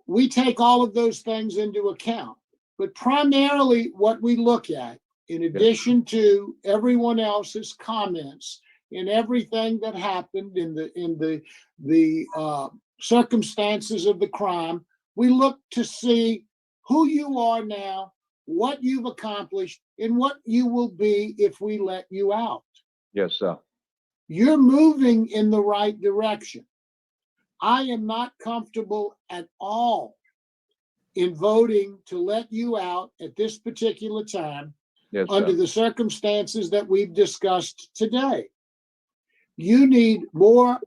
We take all of those things into account, but primarily what we look at, in addition to everyone else's comments in everything that happened in the circumstances of the crime, we look to see who you are now, what you've accomplished, and what you will be if we let you out.
Yes, sir.
You're moving in the right direction. I am not comfortable at all in voting to let you out at this particular time.
Yes,
under
sir.
the circumstances that we've discussed today. You need more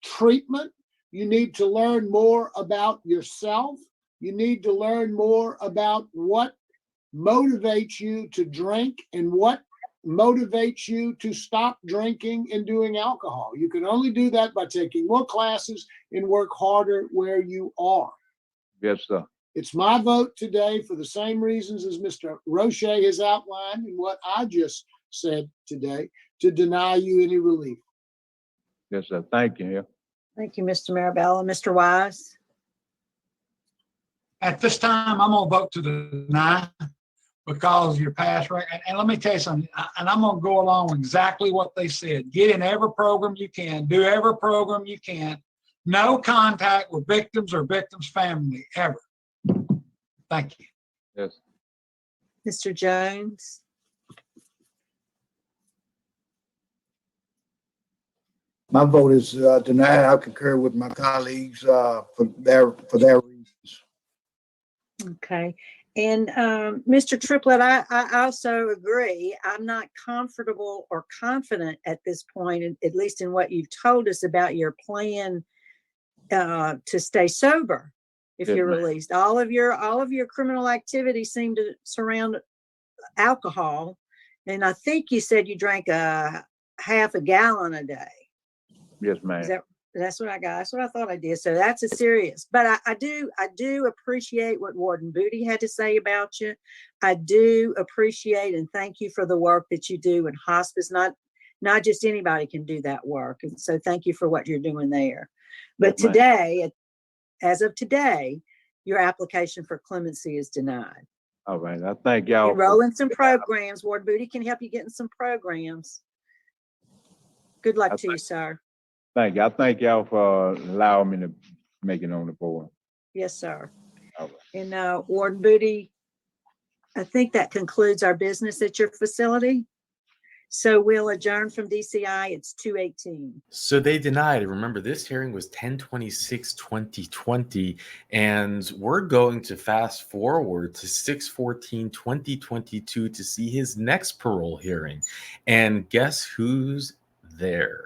treatment. You need to learn more about yourself. You need to learn more about what motivates you to drink and what motivates you to stop drinking and doing alcohol. You can only do that by taking more classes and work harder where you are.
Yes, sir.
It's my vote today for the same reasons as Mr. Roche has outlined and what I just said today, to deny you any relief.
Yes, sir. Thank you.
Thank you, Mr. Marabella. Mr. Wise?
At this time, I'm gonna vote to deny because of your past record. And let me tell you something, and I'm gonna go along with exactly what they said. Get in every program you can, do every program you can. No contact with victims or victims' family, ever. Thank you.
Yes.
Mr. Jones?
My vote is denied. I concur with my colleagues for their reasons.
Okay. And Mr. Triplet, I also agree. I'm not comfortable or confident at this point, at least in what you've told us about your plan to stay sober if
Yes,
you're
ma'am.
released. All of your criminal activities seem to surround alcohol. And I think you said you drank half a gallon a day.
Yes, ma'am.
That's what I got. That's what I thought I did. So that's a serious, but I do appreciate what Warden Booty had to say about you. I do appreciate and thank you for the work that you do in hospice. Not just anybody can do that work. And so thank you for what you're doing there. But
Yes, ma'am.
today, as of today, your application for clemency is denied.
All right. I thank y'all.
Enroll in some programs. Warden Booty can help you get in some programs. Good luck to you, sir.
Thank you. I thank y'all for allowing me to make it on the board.
Yes, sir.
All right.
And Warden Booty, I think that concludes our business at your facility. So we'll adjourn from DCI. It's 2:18.
So they denied. Remember, this hearing was 10/26/2020, and we're going to fast forward to 6/14/2022 to see his next parole hearing. And guess who's there?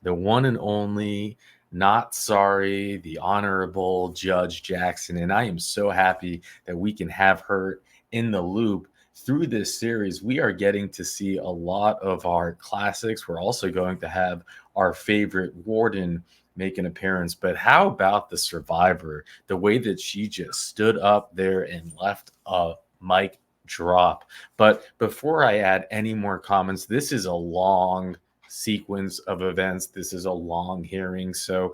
The one and only, not sorry, the Honorable Judge Jackson. And I am so happy that we can have her in the loop through this series. We are getting to see a lot of our classics. We're also going to have our favorite warden make an appearance. But how about the survivor? The way that she just stood up there and left a mic drop. But before I add any more comments, this is a long sequence of events. This is a long hearing. So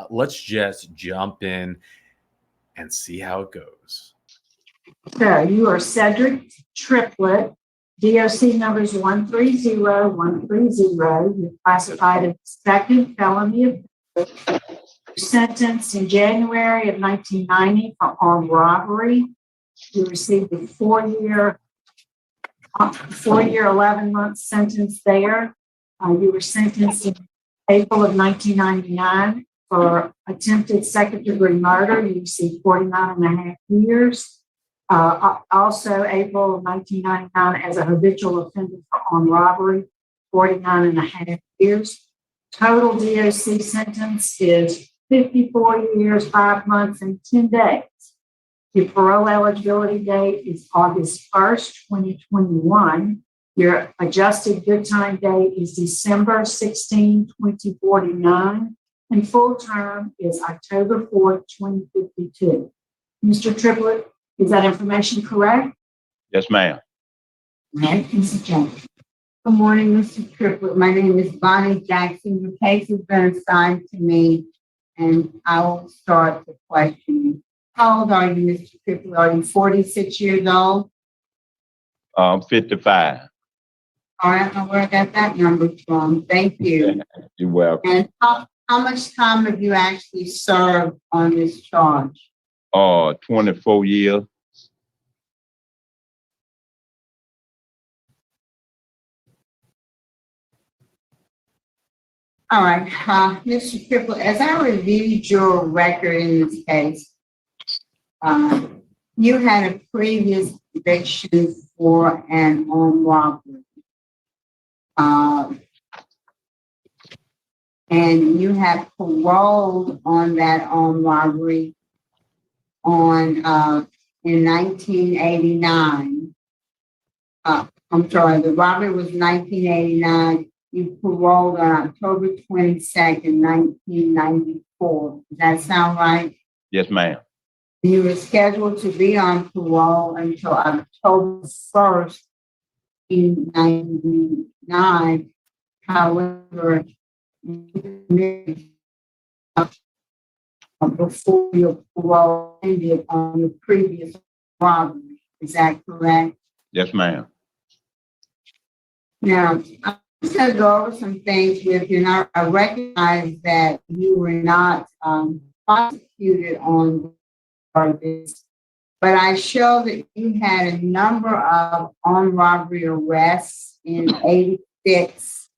let's just jump in and see how it goes.
So you are Cedric Triplet, DOC numbers 130-130. You're classified as second felony offense. Sentenced in January of 1990 for armed robbery. You received a 4-year, 11-month sentence there. You were sentenced in April of 1999
For attempted second-degree murder, you received 49.5 years. Also, April of 1999, as a habitual offender for armed robbery, 49.5 years. Total DOC sentence is 54 years, 5 months, and 10 days. Your parole eligibility date is August 1st, 2021. Your adjusted good time date is December 16, 2049. And full term is October 4th, 2052. Mr. Triplet, is that information correct?
Yes, ma'am.
Right, Mrs. Jones.
Good morning, Mr. Triplet. My name is Bonnie Jackson. Your case has been assigned to me, and I will start the questioning. How old are you, Mr. Triplet? Are you 46 years old?
55.
All right, I don't know where I got that number from. Thank you.
You're welcome.
And how much time have you actually served on this charge?
24 years.
All right, Mr. Triplet, as I reviewed your record in this case, you had a previous conviction for an armed robbery. And you had paroled on that armed robbery in 1989. I'm sorry, the robbery was 1989. You paroled on October 22nd, 1994. Does that sound right?
Yes, ma'am.
You were scheduled to be on parole until October 1st, 1999. However, before your parole ended on your previous robbery. Is that correct?
Yes, ma'am.
Now, I'm just going to go over some things with you. Now, I recognize that you were not prosecuted on this, but I show that you had a number of armed robbery arrests in 86.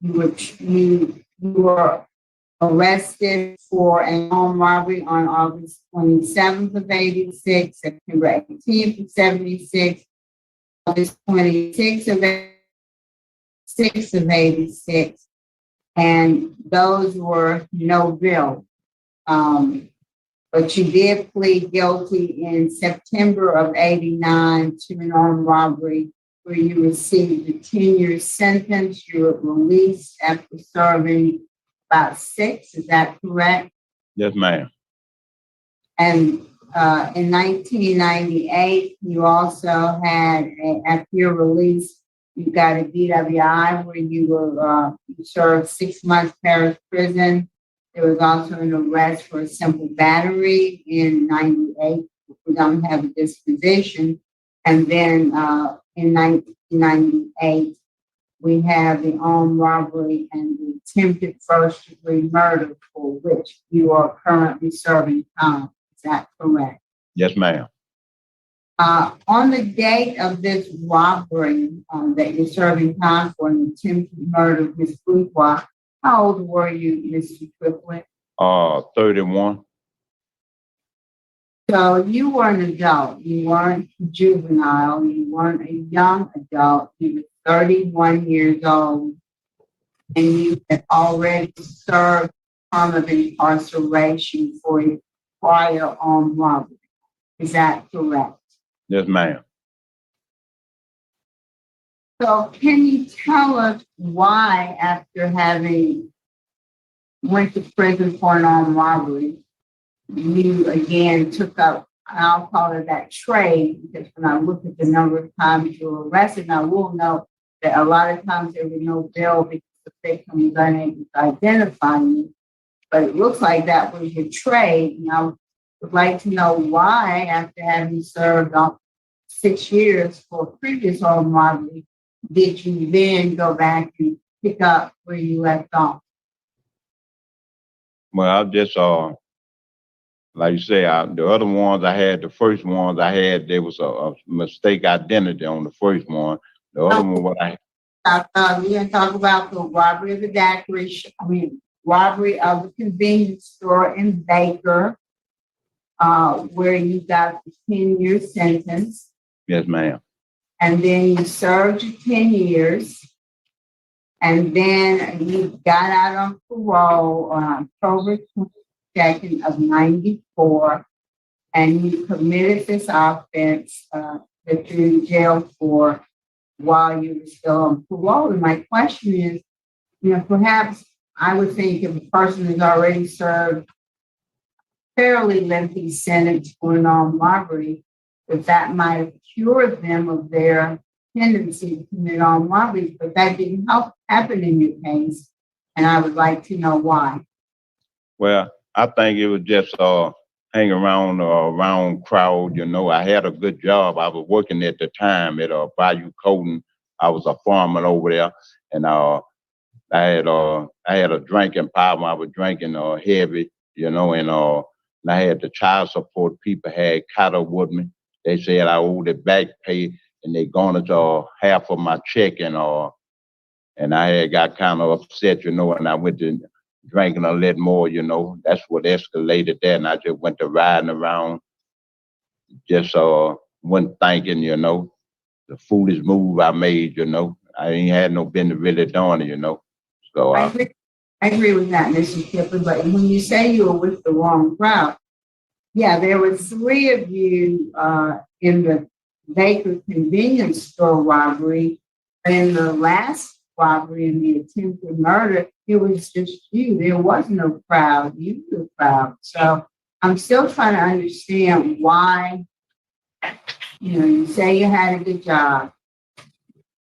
You were arrested for an armed robbery on August 27th of 86, September 18th of 76, August 26th of 86, and those were no bill. But you did plead guilty in September of 89 to an armed robbery where you received a 10-year sentence. You were released after serving about 6. Is that correct?
Yes, ma'am.
And in 1998, you also had, after your release, you got a DWI where you were you served 6 months parish prison. There was also an arrest for a simple battery in 98. We don't have a disposition. And then in 1998, we have the armed robbery and the attempted first-degree murder for which you are currently serving time. Is that correct?
Yes, ma'am.
On the date of this robbery that you're serving time for, an attempted murder of Ms. Bourgeois, how old were you, Mr. Triplet?
31.
So you were an adult. You weren't juvenile. You weren't a young adult. You were 31 years old, and you had already served term of incarceration for a prior armed robbery. Is that correct?
Yes, ma'am.
So can you tell us why, after having went to prison for an armed robbery, you again took up, I'll call it that trade, because when I look at the number of times you were arrested, I will know that a lot of times there was no bill because the victim was unable to identify you. But it looks like that was your trade. And I would like to know why, after having served 6 years for a previous armed robbery, did you then go back and pick up where you left off?
Well, I just like you say, the other ones I had, the first ones I had, there was a mistake identity on the first one. The other one, what I
You didn't talk about the robbery of the daiquiri. robbery of a convenience store in Baker, where you got the 10-year sentence.
Yes, ma'am.
And then you served your 10 years. And then you got out on parole on October 22nd of 94. And you committed this offense that you're in jail for while you were still on parole. And my question is, perhaps I would think if a person has already served fairly lengthy sentence for an armed robbery, that might have cured them of their tendency to commit armed robberies, but that didn't happen in your case, and I would like to know why.
Well, I think it was just hang around around crowd. I had a good job. I was working at the time at Bayou Coating. I was a foreman over there, and I had a drinking problem. I was drinking heavy, and I had the child support people had caught up with me. They said I owed it back pay, and they gone to half of my check, and I had got kind of upset, and I went to drinking a little more, That's what escalated that, and I just went to riding around, just wasn't thinking, the foolish move I made, I ain't had no business really doing it, So
I agree with that, Mr. Kipper, but when you say you were with the wrong crowd, yeah, there were 3 of you in the Baker convenience store robbery. In the last robbery, in the attempted murder, it was just you. There was no crowd. You were the crowd. So I'm still trying to understand why, you say you had a good job.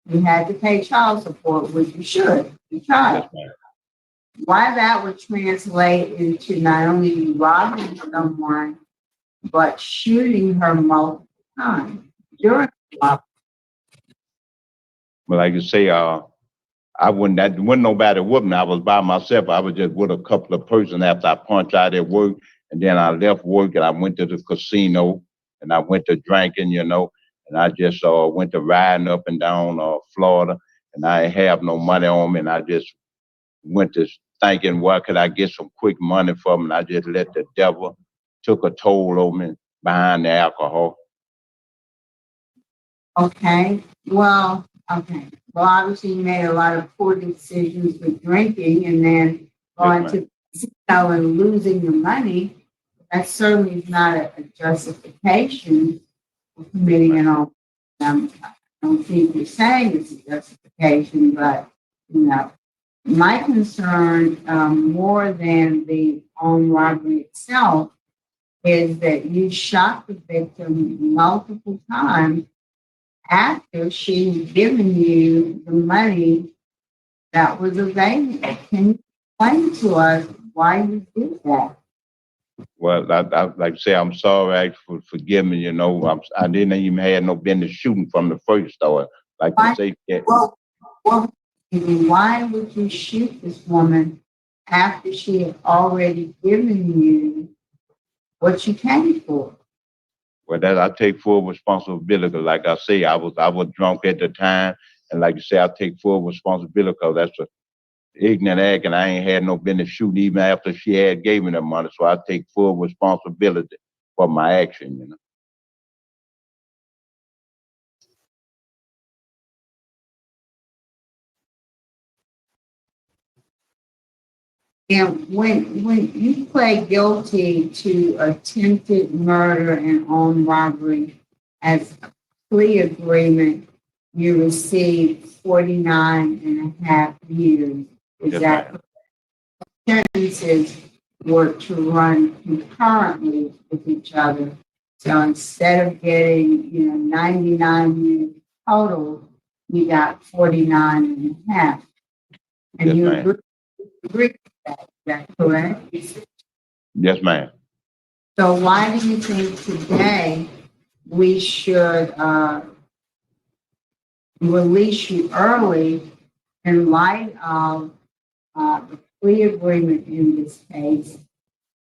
You had to pay child support, which you should, you tried. Why that would translate into not only you robbing someone, but shooting her multiple times during the robbery.
But like you say, that wasn't nobody with me. I was by myself. I was just with a couple of persons after I punched out at work, and then I left work and I went to the casino and I went to drinking, and I just went to riding up and down Florida, and I didn't have no money on me, and I just went to thinking, where could I get some quick money from? And I just let the devil took a toll on me behind the alcohol.
Okay. Well, obviously you made a lot of poor decisions with drinking and then going to the casino and losing your money. That certainly is not a justification for committing an offense. I don't think you're saying it's a justification, but my concern, more than the armed robbery itself, is that you shot the victim multiple times after she had given you the money that was available. Can you explain to us why you did that?
Well, I like to say, I'm sorry for forgive me, I didn't even have no business shooting from the first, though. Like you say, yeah.
Well, why would you shoot this woman after she had already given you what she came for?
Well, that I take full responsibility. Like I say, I was drunk at the time, and like you say, I take full responsibility because that's a ignorant act, and I ain't had no business shooting even after she had gave me the money. So I take full responsibility for my action,
And when you pled guilty to attempted murder and armed robbery as a plea agreement, you received 49 and a half years. Is that sentences were to run concurrently with each other? So instead of getting 99 years total, you got 49 and a half. And you agree with that, is that correct?
Yes, ma'am.
So why do you think today we should release you early in light of the plea agreement in this case,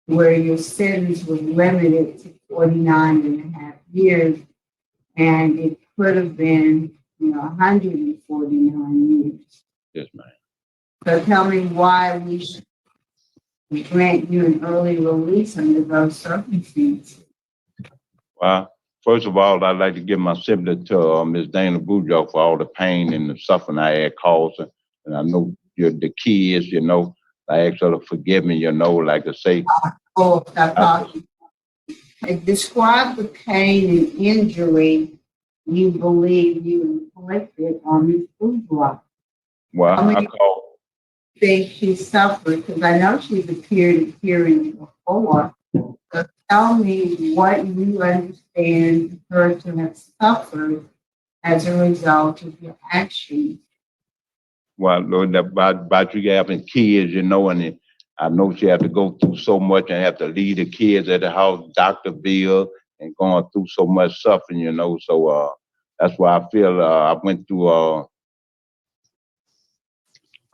where your sentence was limited to 49 and a half years, and it could have been 149 years?
Yes, ma'am.
So tell me why we should grant you an early release under those circumstances?
Well, first of all, I'd like to give my sympathy to Ms. Dana Bujo for all the pain and the suffering I had caused her. And I know the key is, I ask her to forgive me, like I say.
Oh, stop talking. Describe the pain and injury you believe you inflicted on Ms. Bujo.
Well,
I think she suffered, because I know she's appeared at hearings before. So tell me what you understand her to have suffered as a result of your actions.
Well, Lord, about you having kids, and I know she had to go through so much and have to leave the kids at the house, doctor bill, and going through so much suffering, So that's why I feel I went through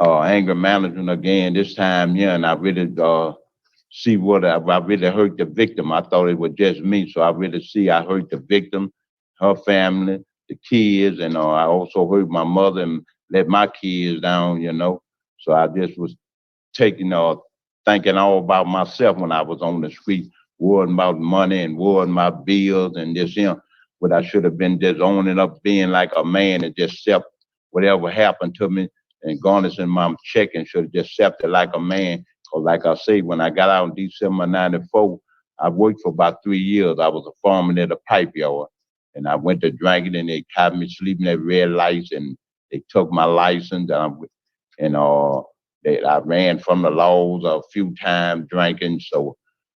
anger management again this time, and I really see what I really hurt the victim. I thought it was just me, so I really see I hurt the victim, her family, the kids, and I also hurt my mother and let my kids down, So I just was taking thinking all about myself when I was on the street, worrying about money and worrying about bills and this, but I should have been just owning up, being like a man and just accept whatever happened to me and garnishing my check and should have just accepted like a man. Cause like I say, when I got out in December '94, I worked for about 3 years. I was a foreman at a pipe yard, and I went to drinking, and they caught me sleeping at red lights, and they took my license, I ran from the laws a few times drinking. So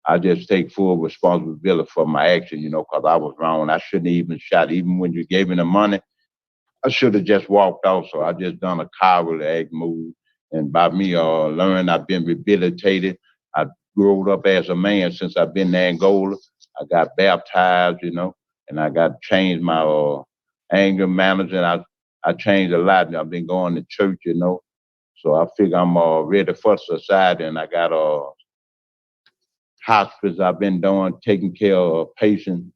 I just take full responsibility for my action, because I was wrong. I shouldn't even shot, even when you gave me the money. I should have just walked off. So I just done a cowardly act move. And by me learning, I've been rehabilitated. I grew up as a man since I've been in Angola. I got baptized, and I got changed my anger management. I changed a lot. I've been going to church, So I figure I'm ready for society, and I got a hospice I've been doing, taking care of patients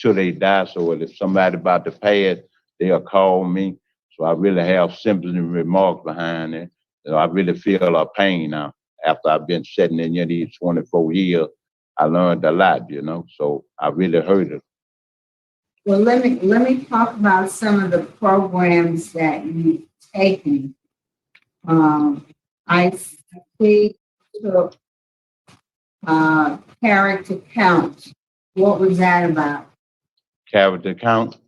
till they die. So if somebody about to pass, they'll call me. So I really have sympathy and remarks behind it. So I really feel a pain now. After I've been sitting in here these 24 years, I learned a lot, So I really heard it.
Well, let me talk about some of the programs that you've taken. I see took character count. What was that about?
Character count?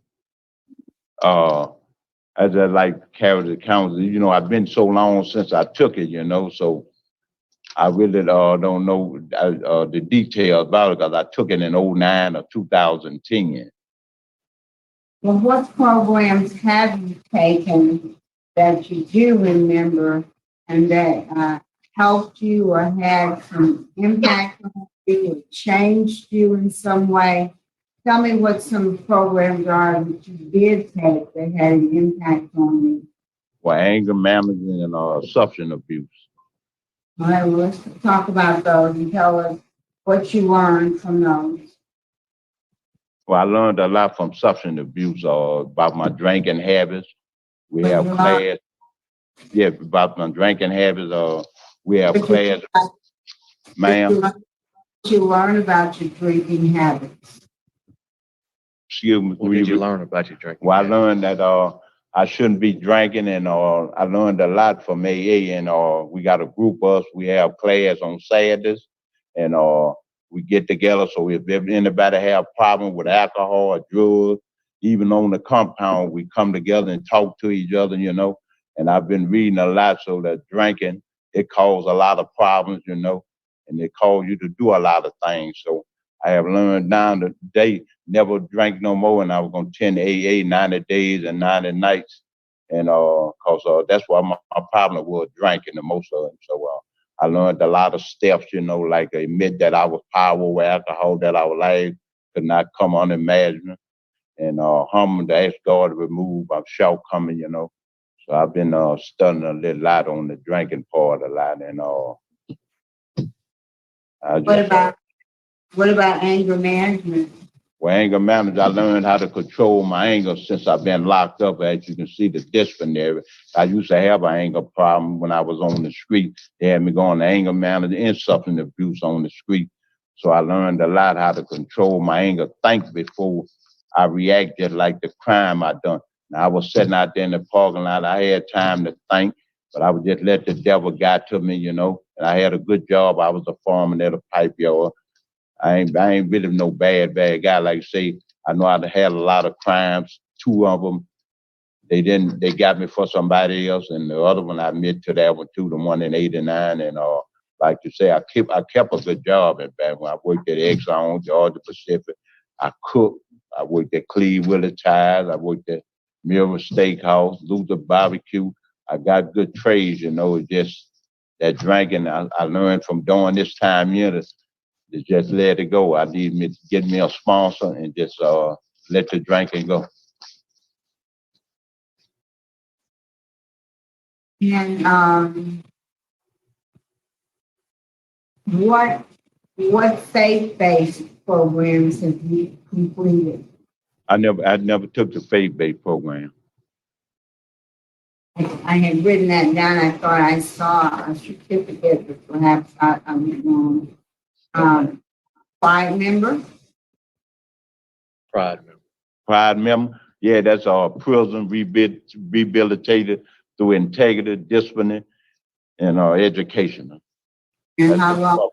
I just like character count. I've been so long since I took it, so I really don't know the details about it because I took it in 09 or 2010.
Well, what programs have you taken that you do remember and that helped you or had some impact on you or changed you in some way? Tell me what some programs are that you did take that had an impact on you.
Well, anger management and substance abuse.
All right, well, let's talk about those and tell us what you learned from those.
Well, I learned a lot from substance abuse about my drinking habits. We have class. Yeah, about my drinking habits. We have class. Ma'am?
What did you learn about your drinking habits?
Excuse me.
What did you learn about your drinking?
Well, I learned that I shouldn't be drinking, and I learned a lot from AA. And we got a group of us. We have class on Saturdays, and we get together. So if anybody have a problem with alcohol or drugs, even on the compound, we come together and talk to each other, And I've been reading a lot, so that drinking, it causes a lot of problems, and it causes you to do a lot of things. So I have learned down to day, never drank no more, and I was going to attend AA 90 days and 90 nights. And because that's why my problem was drinking the most of it. So I learned a lot of steps, like admit that I was powerful with alcohol, that I was life could not come under management, and humble to ask God to remove our shortcoming, So I've been studying a little lot on the drinking part a lot, and
What about anger management?
Well, anger management, I learned how to control my anger since I've been locked up. As you can see, the disciplinary. I used to have an anger problem when I was on the street. They had me going to anger management and substance abuse on the street. So I learned a lot how to control my anger, think before I reacted like the crime I done. Now, I was sitting out there in the parking lot. I had time to think, but I would just let the devil get to me, you know. And I had a good job. I was a foreman at a pipe yard. I ain't really no bad guy. Like I say, I know I had a lot of crimes. 2 of them, they got me for somebody else, and the other one I admit to that one too, the one in '89. And like you say, I kept a good job at back when I worked at Exxon, Georgia Pacific. I cooked. I worked at Cleve Willie Tires. I worked at Mirror Steakhouse, Luther Barbecue. I got good trades, you know. It's just that drinking I learned from doing this time here to just let it go. I need to get me a sponsor and just let the drinking go.
And what faith-based programs have you completed?
I never took the faith-based program.
I had written that down. I thought I saw a certificate, but perhaps I was wrong. Pride member?
Pride member. Yeah, that's prison rehabilitated through integrity, discipline, and education.
And how long?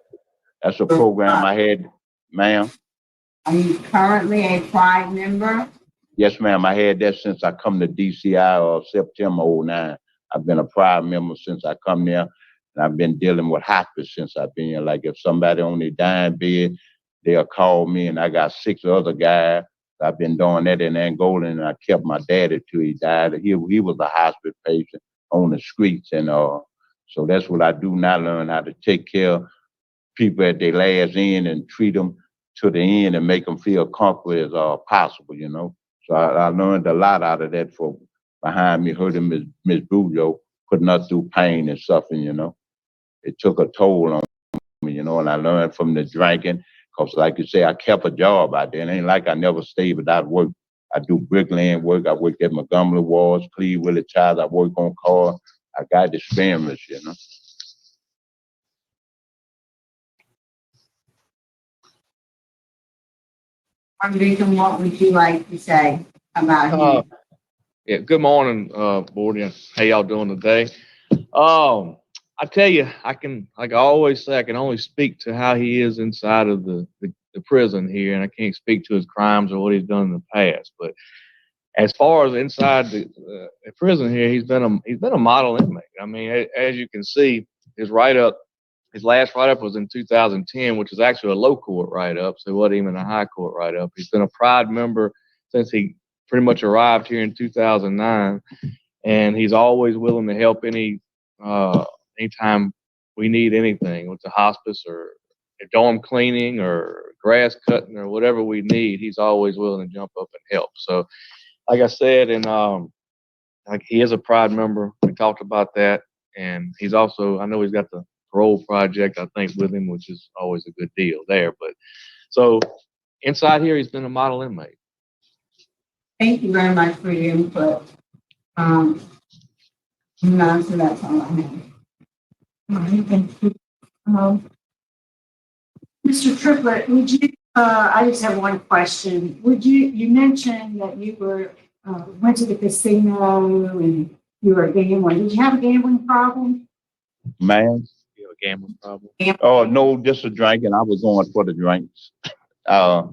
That's a program I had, ma'am.
Are you currently a Pride member?
Yes, ma'am. I had that since I come to DCI September '09. I've been a Pride member since I come there, and I've been dealing with hospice since I've been here. Like if somebody on their dying bed, they'll call me, and I got 6 other guys. I've been doing that in Angola, and I kept my daddy till he died. He was a hospice patient on the streets, and so that's what I do now. Learn how to take care of people at their last end and treat them to the end and make them feel comfortable as possible, you know. So I learned a lot out of that for behind me, hurting Miss Bujo, putting her through pain and suffering, you know. It took a toll on me, you know, and I learned from the drinking, because like you say, I kept a job out there. It ain't like I never stayed without work. I do bricklaying work. I worked at Montgomery Walls, Cleve Willie Tires. I work on cars. I got experience, you know.
Victim, what would you like to say about him?
Yeah, good morning, board. How y'all doing today? I tell you, like I always say, I can only speak to how he is inside of the prison here, and I can't speak to his crimes or what he's done in the past. But as far as inside the prison here, he's been a model inmate. I mean, as you can see, his last write-up was in 2010, which is actually a low court write-up, so it wasn't even a high court write-up. He's been a Pride member since he pretty much arrived here in 2009, and he's always willing to help anytime we need anything with the hospice or dorm cleaning or grass cutting or whatever we need. He's always willing to jump up and help. So, like I said, and like he is a Pride member. We talked about that, and he's also, I know he's got the Parole project, I think, with him, which is always a good deal there. But so inside here, he's been a model inmate.
Thank you very much for your input. So that's all I have. All right, thank you. Mr. Triplet, would you, I just have one question. You mentioned that you went to the casino and you were gambling. Did you have a gambling problem?
Man.
You have a gambling problem?
Oh, no, just a drinking. I was going for the drinks. I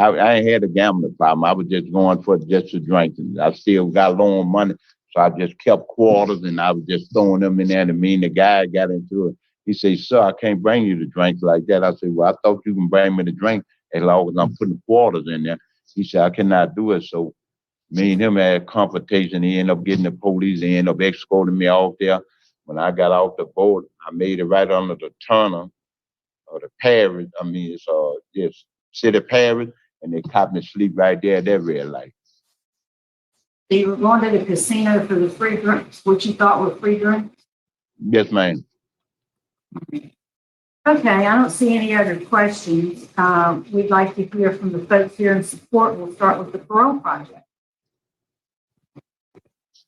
ain't had a gambling problem. I was just going for just the drinking. I still got low on money, so I just kept quarters and I was just throwing them in there. And me and the guy got into it. He said, "Sir, I can't bring you the drink like that." I said, "Well, I thought you can bring me the drink as long as I'm putting quarters in there." He said, "I cannot do it." So me and him had a confrontation. He ended up getting the police. He ended up escorting me off there. When I got off the boat, I made it right under the tunnel or the parish. I mean, it's yes, City Parish, and they caught me sleep right there at that red light.
So you were going to the casino for the free drinks, what you thought were free drinks?
Yes, ma'am.
Okay, I don't see any other questions. We'd like to hear from the folks here in support. We'll start with the Parole Project.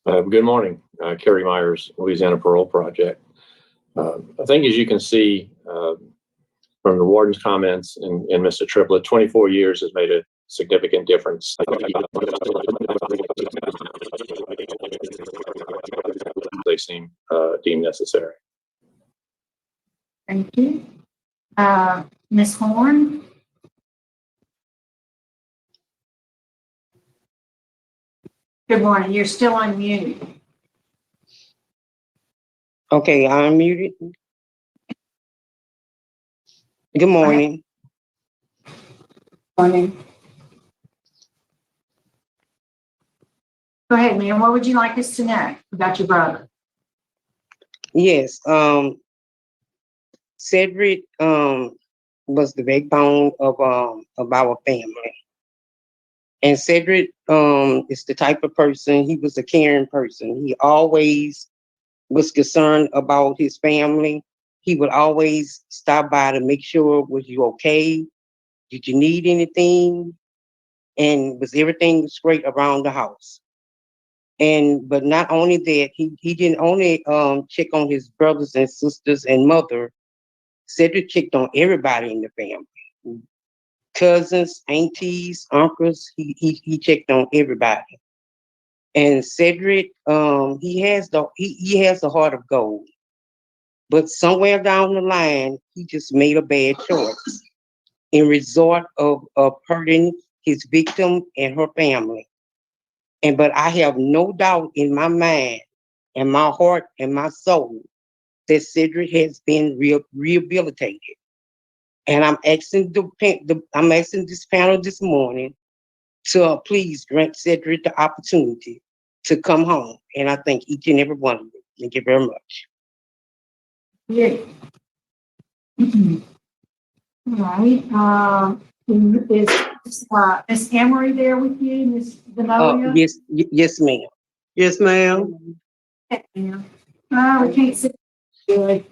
Good morning, Kerry Myers, Louisiana Parole Project. I think as you can see from the warden's comments and Mr. Triplet, 24 years has made a significant difference. They seem deemed necessary.
Thank you. Ms. Horn? Good morning. You're still unmuted.
Okay, I'm muted. Good morning.
Morning. Go ahead, ma'am. What would you like us to know about your brother?
Yes, Cedric was the backbone of our family. And Cedric is the type of person, he was a caring person. He always was concerned about his family. He would always stop by to make sure, was you okay? Did you need anything? And was everything was great around the house? But not only that, he didn't only check on his brothers and sisters and mother. Cedric checked on everybody in the family. Cousins, aunties, uncles, he checked on everybody. And Cedric, he has the heart of gold. But somewhere down the line, he just made a bad choice in resort of hurting his victim and her family. But I have no doubt in my mind and my heart and my soul that Cedric has been rehabilitated. And I'm asking this panel this morning to please grant Cedric the opportunity to come home. And I thank each and every one of you. Thank you very much.
Yeah. All right. Is Miss Emery there with you, Miss Vanolia?
Yes, ma'am. Yes, ma'am.
We can't see good.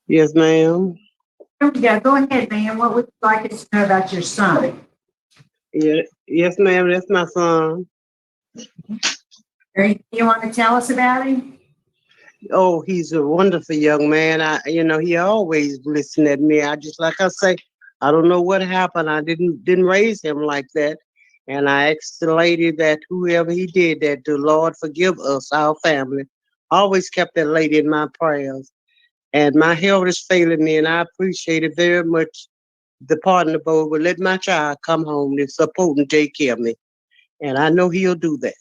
Yes, ma'am.
Here we go. Go ahead, ma'am. What would you like us to know about your son?
Yeah, yes, ma'am. That's my son.
You want to tell us about him?
Oh, he's a wonderful young man. He always listened at me. Like I say, I don't know what happened. I didn't raise him like that. And I asked the lady that whoever he did that, the Lord forgive us, our family. Always kept that lady in my prayers. And my health is failing me, and I appreciate it very much. The partner board will let my child come home to support and take care of me. And I know he'll do that.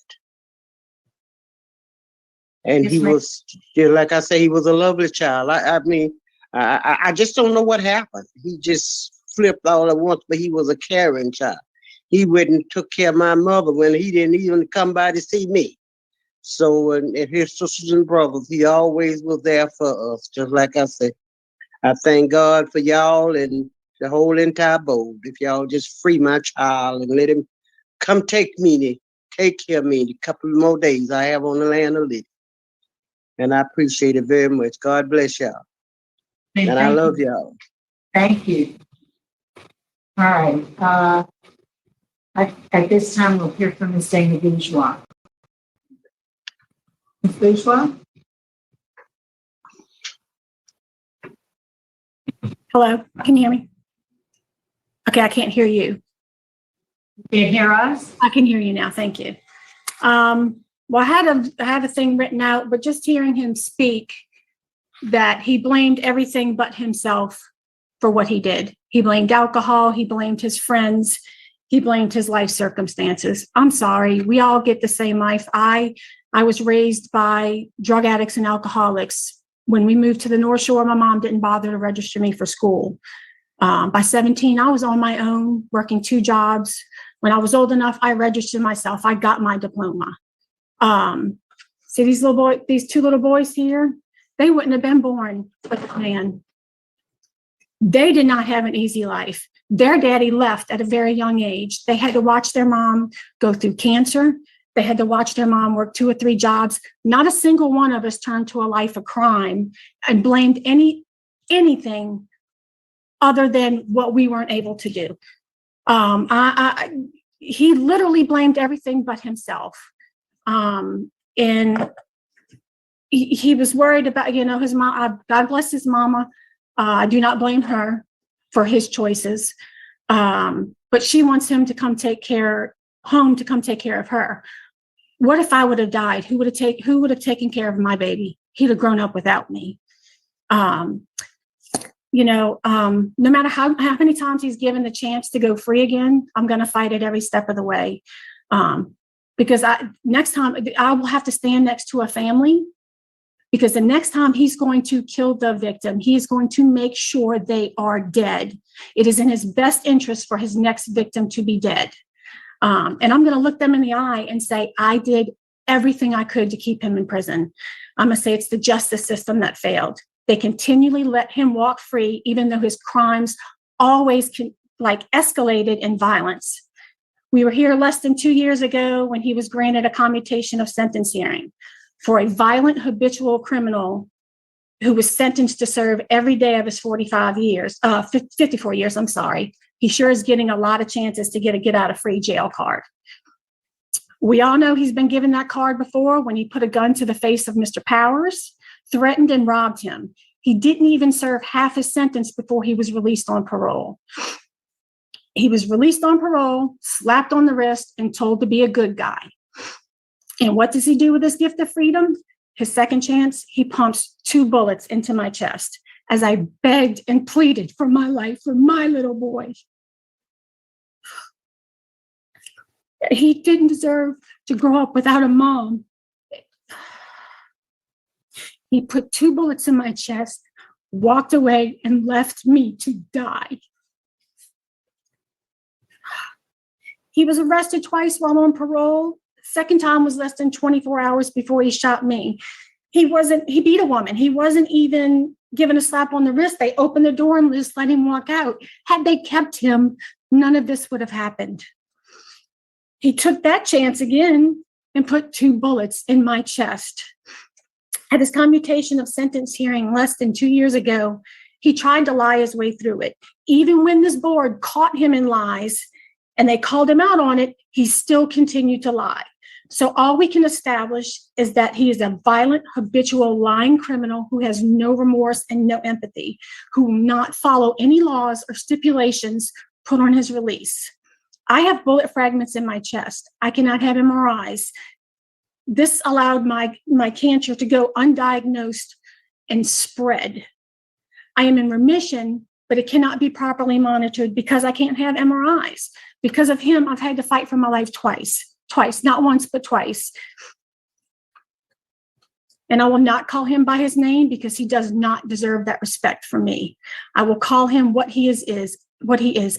And he was, like I say, he was a lovely child. I just don't know what happened. He just flipped all at once, but he was a caring child. He went and took care of my mother when he didn't even come by to see me. So, and his sisters and brothers, he always was there for us, just like I said. I thank God for y'all and the whole entire board. If y'all just free my child and let him come take care of me in a couple more days I have on the land of living. And I appreciate it very much. God bless y'all. And I love y'all.
Thank you. All right. At this time, we'll hear from Ms. Dana Bourgeois. Ms. Bourgeois?
Hello, can you hear me? Okay, I can't hear you.
Can you hear us?
I can hear you now, thank you. Well, I had a thing written out, but just hearing him speak that he blamed everything but himself for what he did. He blamed alcohol, he blamed his friends, he blamed his life circumstances. I'm sorry, we all get the same life. I was raised by drug addicts and alcoholics. When we moved to the North Shore, my mom didn't bother to register me for school. By 17, I was on my own, working 2 jobs. When I was old enough, I registered myself. I got my diploma. See these 2 little boys here? They wouldn't have been born with a man. They did not have an easy life. Their daddy left at a very young age. They had to watch their mom go through cancer. They had to watch their mom work 2 or 3 jobs. Not a single one of us turned to a life of crime and blamed any anything other than what we weren't able to do. He literally blamed everything but himself. And he was worried about, his mom. God bless his mama. I do not blame her for his choices. But she wants him to come take care of her. What if I would have died? Who would have taken care of my baby? He'd have grown up without me. No matter how many times he's given the chance to go free again, I'm going to fight it every step of the way. Because next time I will have to stand next to a family, because the next time he's going to kill the victim, he is going to make sure they are dead. It is in his best interest for his next victim to be dead. And I'm going to look them in the eye and say, I did everything I could to keep him in prison. I'm going to say it's the justice system that failed. They continually let him walk free, even though his crimes always escalated in violence. We were here less than 2 years ago when he was granted a commutation of sentence hearing for a violent habitual criminal who was sentenced to serve every day of his 54 years. I'm sorry. He sure is getting a lot of chances to get a get out of free jail card. We all know he's been given that card before when he put a gun to the face of Mr. Powers, threatened and robbed him. He didn't even serve half his sentence before he was released on parole. He was released on parole, slapped on the wrist, and told to be a good guy. And what does he do with his gift of freedom? His second chance, he pumps 2 bullets into my chest as I begged and pleaded for my life, for my little boy. He didn't deserve to grow up without a mom. He put 2 bullets in my chest, walked away, and left me to die. He was arrested twice while on parole. Second time was less than 24 hours before he shot me. He beat a woman. He wasn't even given a slap on the wrist. They opened the door and just let him walk out. Had they kept him, none of this would have happened. He took that chance again and put 2 bullets in my chest. At his commutation of sentence hearing less than 2 years ago, he tried to lie his way through it. Even when this board caught him in lies and they called him out on it, he still continued to lie. So all we can establish is that he is a violent, habitual, lying criminal who has no remorse and no empathy, who will not follow any laws or stipulations put on his release. I have bullet fragments in my chest. I cannot have MRIs. This allowed my cancer to go undiagnosed and spread. I am in remission, but it cannot be properly monitored because I can't have MRIs. Because of him, I've had to fight for my life twice, not once, but twice. And I will not call him by his name because he does not deserve that respect from me. I will call him what he is,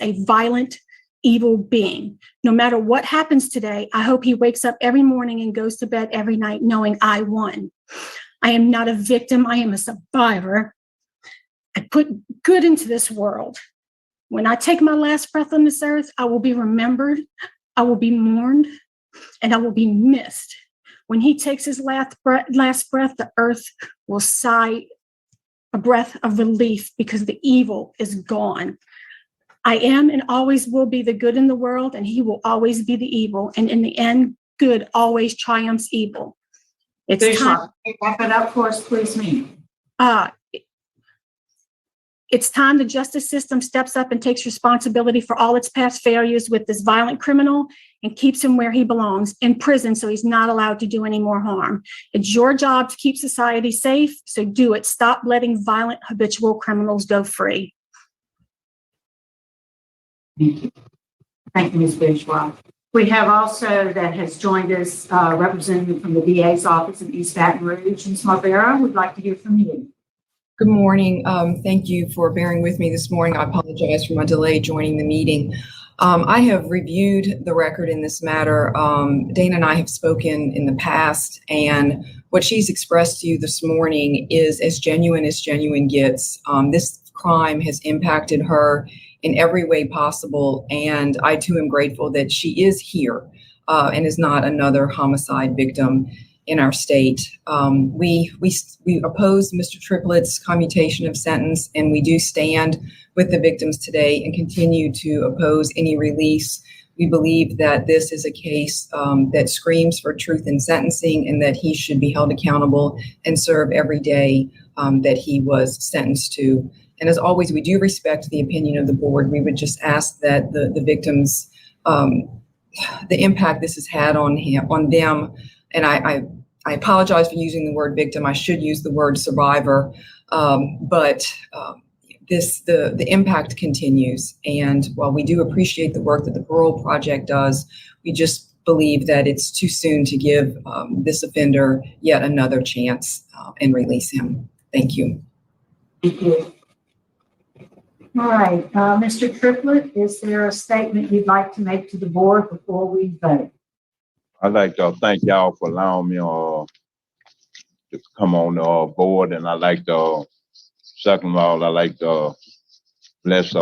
a violent, evil being. No matter what happens today, I hope he wakes up every morning and goes to bed every night knowing I won. I am not a victim. I am a survivor. I put good into this world. When I take my last breath on this earth, I will be remembered, I will be mourned, and I will be missed. When he takes his last breath, the earth will sigh a breath of relief because the evil is gone. I am and always will be the good in the world, and he will always be the evil. And in the end, good always triumphs evil. It's time.
Wrap it up for us, please, me.
It's time the justice system steps up and takes responsibility for all its past failures with this violent criminal and keeps him where he belongs, in prison, so he's not allowed to do any more harm. It's your job to keep society safe, so do it. Stop letting violent, habitual criminals go free.
Thank you. Thank you, Ms. Bourgeois. We have also that has joined us, representative from the DA's office in East Baton Rouge. Ms. Marvera, we'd like to hear from you.
Good morning. Thank you for bearing with me this morning. I apologize for my delay joining the meeting. I have reviewed the record in this matter. Dana and I have spoken in the past, and what she's expressed to you this morning is as genuine gets. This crime has impacted her in every way possible, and I too am grateful that she is here and is not another homicide victim. in our state. We oppose Mr. Triplet's commutation of sentence, and we do stand with the victims today and continue to oppose any release. We believe that this is a case that screams for truth in sentencing, and that he should be held accountable and serve every day that he was sentenced to. And as always, we do respect the opinion of the board. We would just ask that the victims, the impact this has had on them, and I apologize for using the word victim. I should use the word survivor, but the impact continues. And while we do appreciate the work that the Parole Project does, we just believe that it's too soon to give this offender yet another chance and release him. Thank you.
Thank you. All right, Mr. Triplet, is there a statement you'd like to make to the board before we vote?
I'd like to thank y'all for allowing me to come on the board, and I'd like to, second of all, I'd like to bless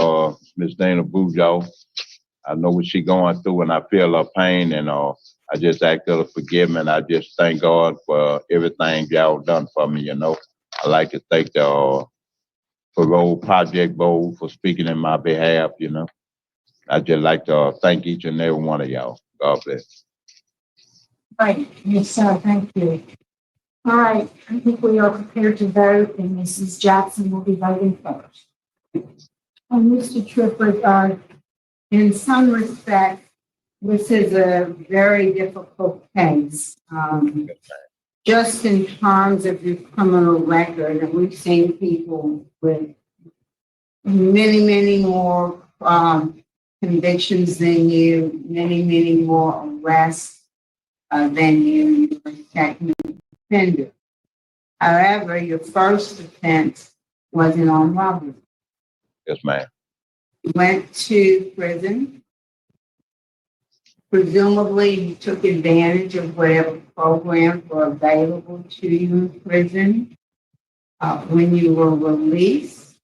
Miss Dana Bujow. I know what she's going through, and I feel her pain, and I just ask her to forgive me, and I just thank God for everything y'all done for me, you know. I'd like to thank the Parole Project Board for speaking in my behalf, you know. I'd just like to thank each and every one of y'all. God bless.
Right, yes, sir, thank you. All right, I think we are prepared to vote, and Mrs. Jackson will be voting first. Mr. Triplet, in some respects, this is a very difficult case. Just in terms of your criminal record, and we've seen people with many, many more convictions than you, many, many more arrests than you. You're a second offender. However, your first offense was an armed robbery.
Yes, ma'am.
You went to prison. Presumably, you took advantage of whatever programs were available to you in prison. When you were released,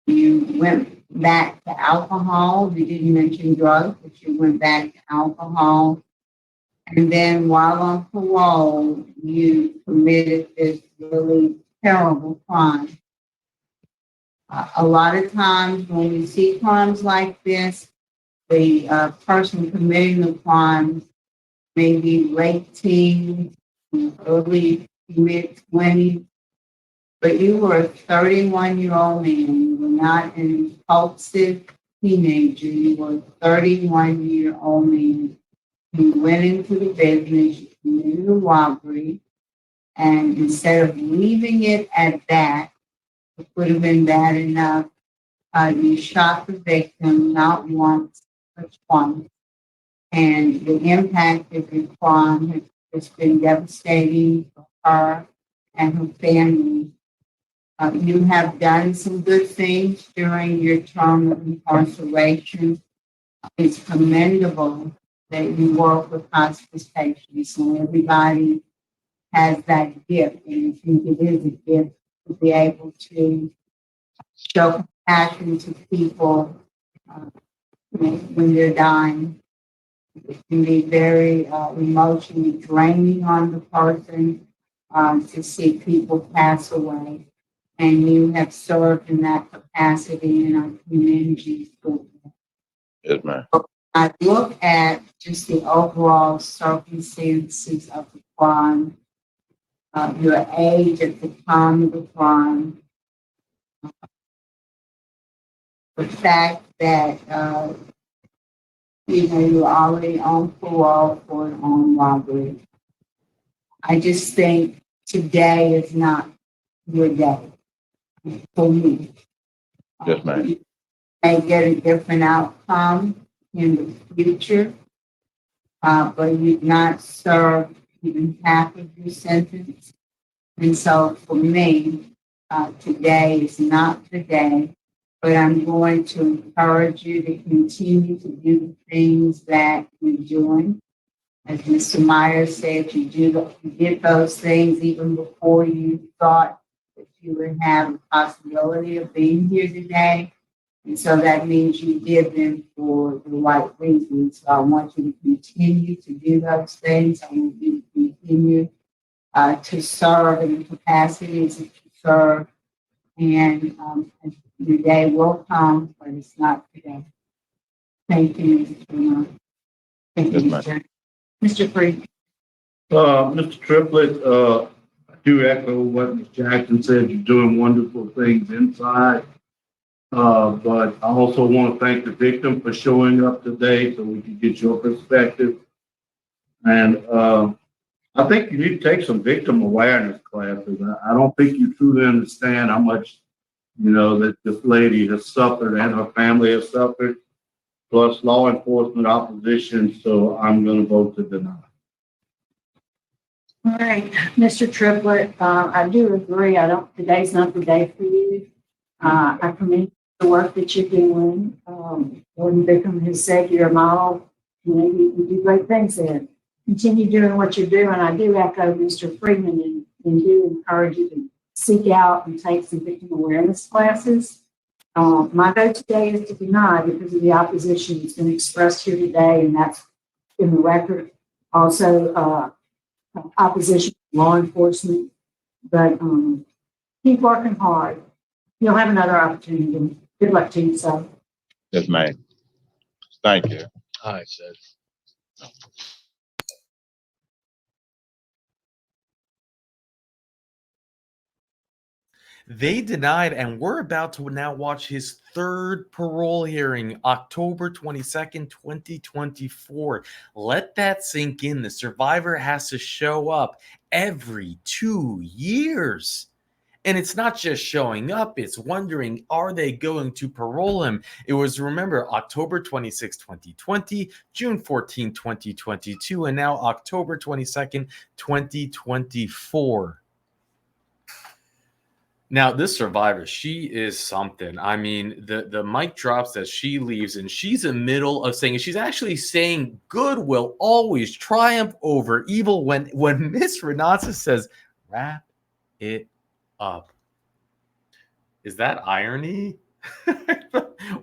you went back to alcohol. You didn't mention drugs, but you went back to alcohol. And then while on parole, you committed this really terrible crime. A lot of times when we see crimes like this, the person committing the crime may be late teens, early mid-20s, but you were a 31-year-old man. You were not an impulsive teenager. You were a 31-year-old man. You went into the business, you committed a robbery, and instead of leaving it at that, it would have been bad enough. You shot the victim not once, but twice. And the impact of your crime has been devastating for her and her family. You have done some good things during your term of incarceration. It's commendable that you work with hospice patients, so everybody has that gift, and I think it is a gift to be able to show compassion to people when they're dying. It can be very emotionally draining on the person to see people pass away, and you have served in that capacity in our community.
Yes, ma'am.
I look at just the overall circumstances of the crime, your age at the time of the crime, the fact that you're already on parole for an armed robbery. I just think today is not your day for me.
Yes, ma'am.
You may get a different outcome in the future, but you've not served even half of your sentence. And so for me, today is not the day, but I'm going to encourage you to continue to do the things that you're doing. As Mr. Myers said, you did those things even before you thought that you would have a possibility of being here today.
And so that means you did them for the right reasons. So I want you to continue to do those things. I want you to continue to serve in the capacities that you serve. And the day will come, but it's not today. Thank you, Mr. Thank you, Mr. Freed.
Mr. Triplet, I do echo what Ms. Jackson said. You're doing wonderful things inside. But I also want to thank the victim for showing up today so we can get your perspective. And I think you need to take some victim awareness classes. I don't think you truly understand how much, that this lady has suffered and her family has suffered, plus law enforcement opposition. So I'm going to vote to deny.
All right, Mr. Triplet, I do agree. Today's not the day for you. I commend the work that you're doing. Gordon Bickham has said you're a model. You do great things there. Continue doing what you're doing. I do echo Mr. Freeman and do encourage you to seek out and take some victim awareness classes. My vote today is to deny because of the opposition that's been expressed here today, and that's in the record. Also, opposition to law enforcement. But keep working hard. You'll have another opportunity. Good luck to you, sir.
Yes, ma'am. Thank you.
All right, Sid.
They denied, and we're about to now watch his third parole hearing, October 22nd, 2024. Let that sink in. The survivor has to show up every 2 years. And it's not just showing up, it's wondering, are they going to parole him? It was, remember, October 26, 2020, June 14, 2022, and now October 22nd, 2024. Now, this survivor, she is something. I mean, the mic drops that she leaves, and she's in the middle of saying, she's actually saying good will always triumph over evil when Miss Renata says, wrap it up. Is that irony?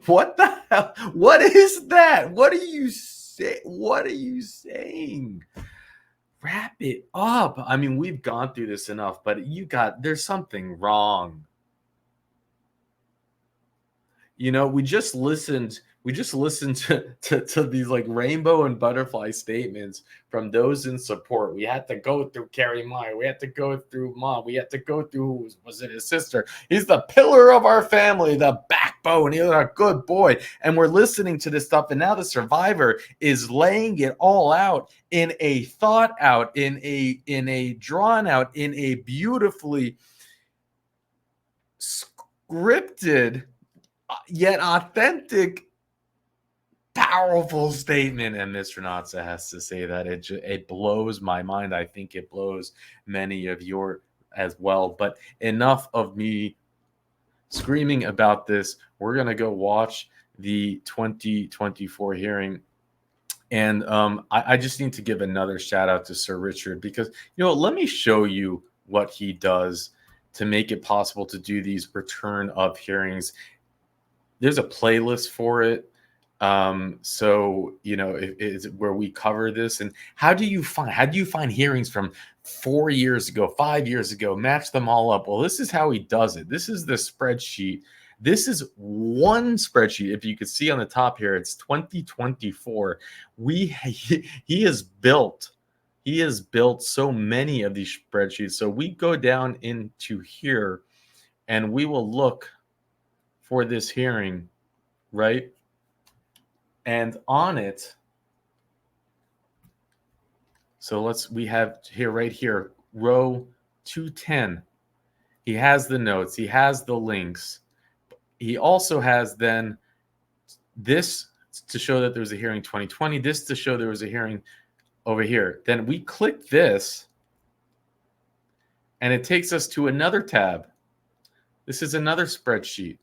What the hell? What is that? What are you say? What are you saying? Wrap it up. I mean, we've gone through this enough, but there's something wrong. We just listened to these like rainbow and butterfly statements from those in support. We had to go through Carrie Meyer. We had to go through Mom. We had to go through, was it his sister? He's the pillar of our family, the backbone. He's a good boy. And we're listening to this stuff. And now the survivor is laying it all out in a thought out, in a drawn out, in a beautifully scripted yet authentic, powerful statement. And Mr. Natsa has to say that it blows my mind. I think it blows many of your as well. But enough of me screaming about this. We're going to go watch the 2024 hearing. And I just need to give another shout out to Sir Richard because, let me show you what he does to make it possible to do these return of hearings. There's a playlist for it. So, it's where we cover this. And how do you find hearings from 4 years ago, 5 years ago, match them all up? Well, this is how he does it. This is the spreadsheet. This is one spreadsheet. If you could see on the top here, it's 2024. He has built so many of these spreadsheets. So we go down into here and we will look for this hearing, right? And on it, so we have here, right here, row 210. He has the notes. He has the links. He also has then this to show that there was a hearing 2020, this to show there was a hearing over here. Then we click this, and it takes us to another tab. This is another spreadsheet.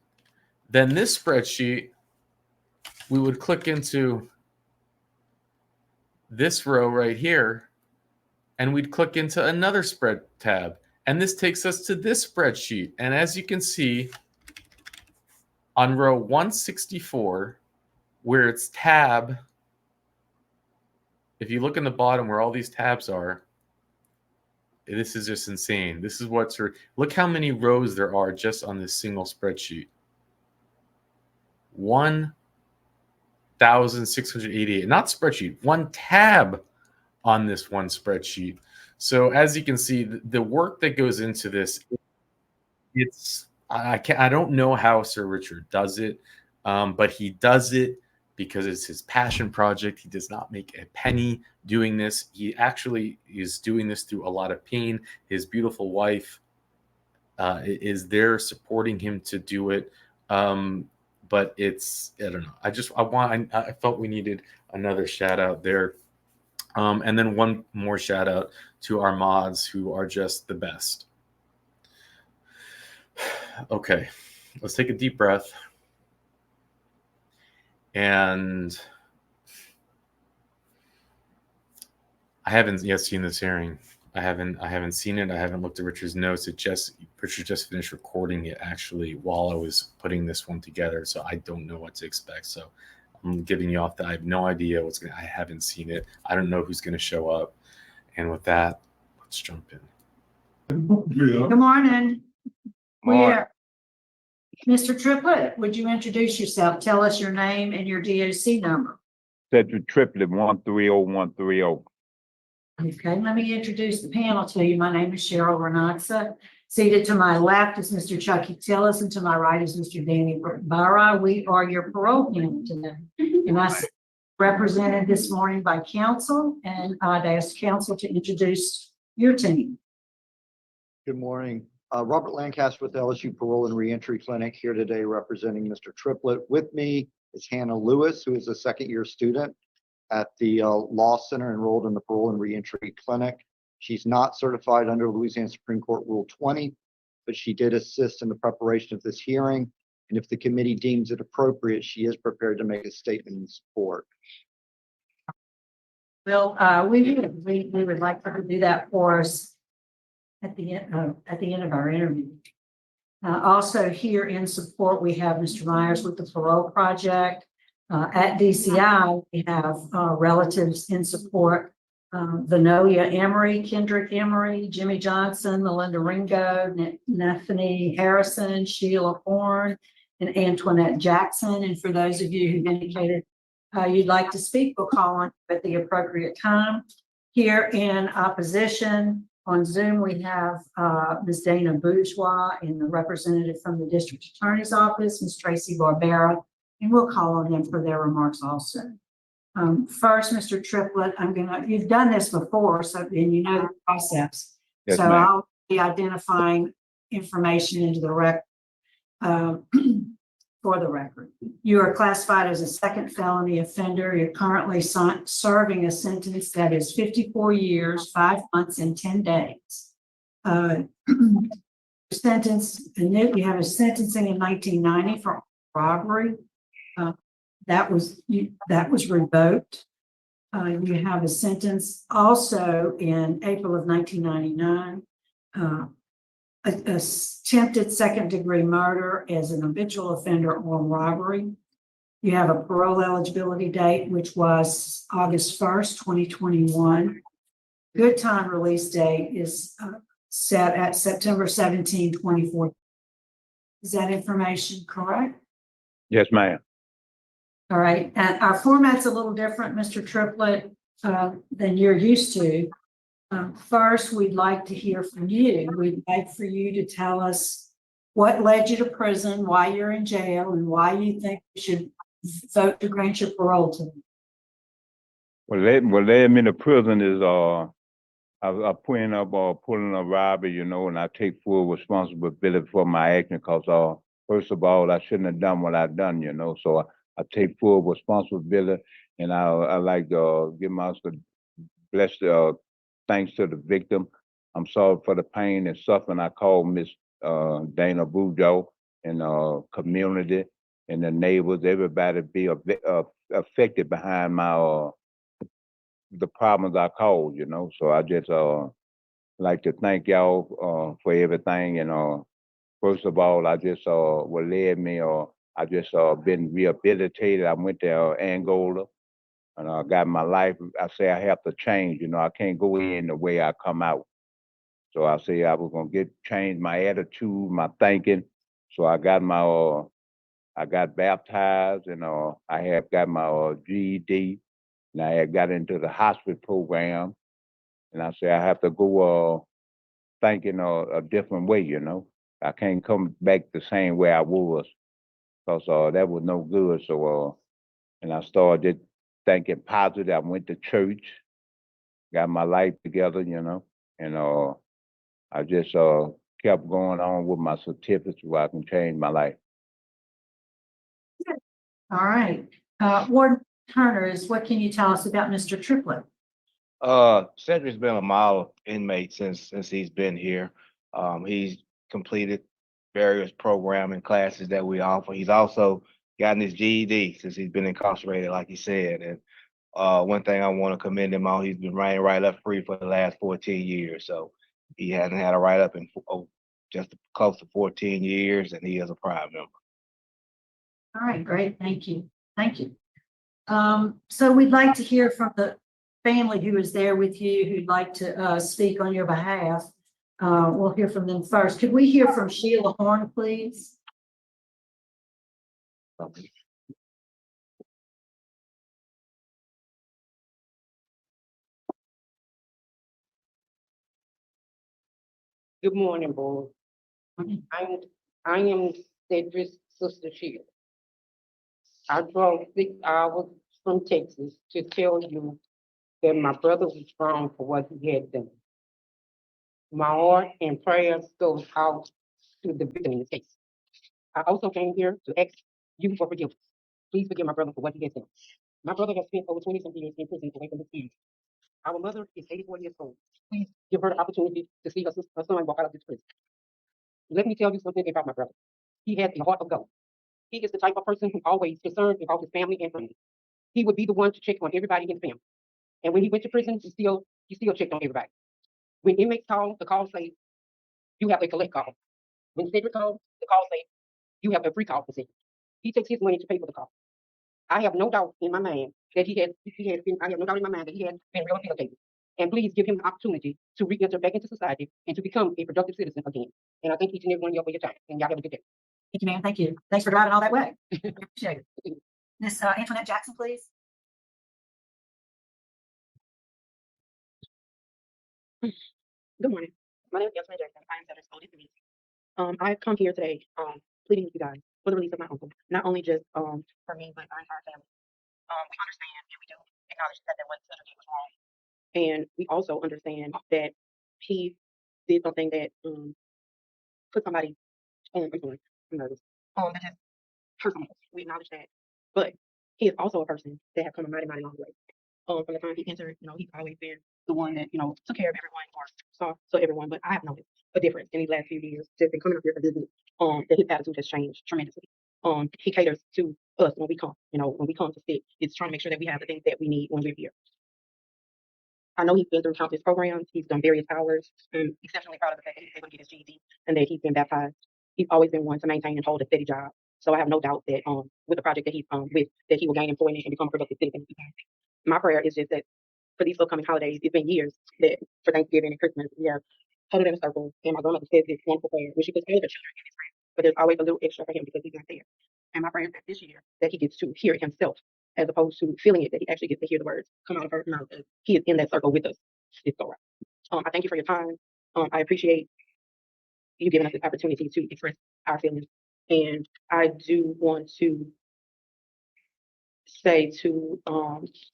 Then this spreadsheet, we would click into this row right here, and we'd click into another spread tab. And this takes us to this spreadsheet. And as you can see, On row 164, where it's tab, if you look in the bottom where all these tabs are, this is just insane. This is what's, look how many rows there are just on this single spreadsheet. 1,688, not spreadsheet, one tab on this one spreadsheet. So as you can see, the work that goes into this, I don't know how Sir Richard does it, but he does it because it's his passion project. He does not make a penny doing this. He actually is doing this through a lot of pain. His beautiful wife is there supporting him to do it. But it's, I don't know. I felt we needed another shout out there. And then one more shout out to our mods who are just the best. Okay, let's take a deep breath. And I haven't yet seen this hearing. I haven't seen it. I haven't looked at Richard's notes. Richard just finished recording it actually while I was putting this one together. So I don't know what to expect. So I'm giving you off that I have no idea I haven't seen it. I don't know who's gonna show up. And with that, let's jump in.
Good morning. We're Mr. Triplet, would you introduce yourself? Tell us your name and your DOC number.
Cedric Triplet 130130.
Okay, let me introduce the panel to you. My name is Cheryl Renatza. Seated to my left is Mr. Chucky Tillis, and to my right is Mr. Danny Barra. We are your parole panel today. And I represented this morning by counsel, and I'd ask counsel to introduce your team.
Good morning. Robert Lancaster with LSU Parole and Reentry Clinic here today representing Mr. Triplet. With me is Hannah Lewis, who is a second-year student at the Law Center enrolled in the Parole and Reentry Clinic. She's not certified under Louisiana Supreme Court Rule 20, but she did assist in the preparation of this hearing. And if the committee deems it appropriate, she is prepared to make a statement in support.
Well, we would like her to do that for us at the end of our interview. Also here in support, we have Mr. Myers with the Parole Project. At DCI, we have relatives in support. Vanoia Emery, Kendrick Emery, Jimmy Johnson, Melinda Ringo, Neffany Harrison, Sheila Horn, and Antoinette Jackson. And for those of you who indicated you'd like to speak, we'll call on you at the appropriate time. Here in opposition, on Zoom, we have Ms. Dana Bourgeois and the representative from the District Attorney's Office, Ms. Tracy Barbera, and we'll call on them for their remarks also. First, Mr. Triplet, you've done this before, so and you know the process.
Yes,
so
ma'am.
I'll be identifying information into the record for the record. You are classified as a second felony offender. You're currently serving a sentence that is 54 years, 5 months, and 10 days. You have a sentencing in 1990 for robbery. That was revoked. You have a sentence also in April of 1999. Attempted second-degree murder as an habitual offender on robbery. You have a parole eligibility date, which was August 1st, 2021. Good time release date is set at September 17, 2014. Is that information correct?
Yes, ma'am.
All right. And our format's a little different, Mr. Triplet, than you're used to. First, we'd like to hear from you. We'd like for you to tell us what led you to prison, why you're in jail, and why you think we should vote to grant your parole to them.
What led me to prison is I pulling a robbery, and I take full responsibility for my action because first of all, I shouldn't have done what I've done, so I take full responsibility, and I like to give myself blessed thanks to the victim. I'm sorry for the pain and suffering. I call Miss Dana Bourgeois and community and the neighbors, everybody be affected behind my the problems I caused, So I just like to thank y'all for everything. And first of all, I just what led me I just been rehabilitated. I went to Angola and I got my life. I say I have to change. You know, I can't go in the way I come out. So I say I was gonna change my attitude, my thinking. So I got my I got baptized and I have got my GED and I had got into the hospice program. And I say I have to go thinking a different way, you know. I can't come back the same way I was because that was no good. So and I started thinking positive. I went to church, got my life together, you know, and I just kept going on with my certificates where I can change my life.
All right. Ward Turner, what can you tell us about Mr. Triplet?
Cedric's been a model inmate since he's been here. He's completed various programming classes that we offer. He's also gotten his GED since he's been incarcerated, like he said. And one thing I want to commend him on, he's been writing right up free for the last 14 years. So he hasn't had a write up in just close to 14 years, and he is a proud member.
All right, great. Thank you. Thank you. So we'd like to hear from the family who is there with you, who'd like to speak on your behalf. We'll hear from them first. Could we hear from Sheila Horn, please?
Good morning, board. I am Cedric's sister Sheila. I drove 6 hours from Texas to tell you that my brother was wrong for what he had done. My heart and prayers goes out to the victim in this case. I also came here to ask you for forgiveness. Please forgive my brother for what he has done. My brother has spent over 20-something years in prison away from his family. Our mother is 84 years old. Please give her the opportunity to see her son walk out of this prison. Let me tell you something about my brother. He has a heart of gold. He is the type of person who always concerned about his family and friends. He would be the one to check on everybody in his family. And when he went to prison, he still checked on everybody. When inmates call, the call say, you have a collect call. When Cedric calls, the call say, you have a free call for Cedric. He takes his money to pay for the call. I have no doubt in my mind that he has been rehabilitated. And please give him the opportunity to re-enter back into society and to become a productive citizen again. And I thank each and every one of y'all for your time. And y'all have a good day.
Thank you, ma'am. Thank you. Thanks for driving all that way. Appreciate it. Miss Antoinette Jackson, please.
Good morning. My name is Antoinette Jackson. I am Cedric's oldest niece. I've come here today pleading with you guys for the release of my uncle, not only just for me, but our entire family. We understand and we do acknowledge that what Cedric did was wrong. And we also understand that he did something that put somebody I'm nervous. That just hurt someone else. We acknowledge that. But he is also a person that has come a mighty, mighty long way. From the time he entered, he's always been the one that, took care of everyone or saw everyone. But I have noticed a difference in these last few years, just in coming up here for business, that his attitude has changed tremendously. He caters to us when we come, when we come to sit. It's trying to make sure that we have the things that we need when we're here. I know he's been through countless programs. He's done various hours. I'm exceptionally proud of the fact that he's able to get his GED and that he's been baptized. He's always been one to maintain and hold a steady job. So I have no doubt that with the project that he's with, that he will gain employment and become a productive citizen. My prayer is just that for these upcoming holidays, it's been years that for Thanksgiving and Christmas, we have huddled in a circle. And my grandmother says this wonderful prayer, when she puts all of her children in his prayer, but there's always a little extra for him because he's not there. And my prayer is that this year that he gets to hear it himself, as opposed to feeling it, that he actually gets to hear the words come out of her mouth. He is in that circle with us. It's all right. I thank you for your time. I appreciate you giving us this opportunity to express our feelings. And I do want to say to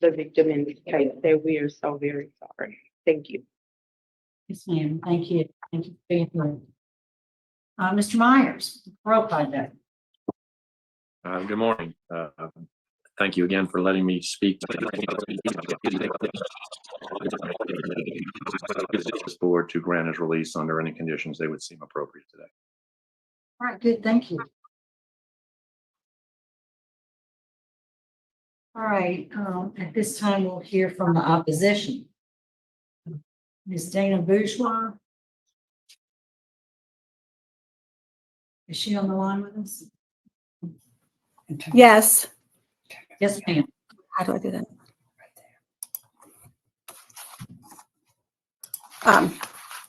the victim in this case that we are so very sorry. Thank you.
Yes, ma'am. Thank you. Thank you for your time. Mr. Myers, Parole Project.
Good morning. Thank you again for letting me speak. This board to grant his release under any conditions they would seem appropriate today.
All right, good. Thank you. All right. At this time, we'll hear from the opposition. Ms. Dana Bourgeois. Is she on the line with us?
Yes.
Yes, ma'am.
How do I do that?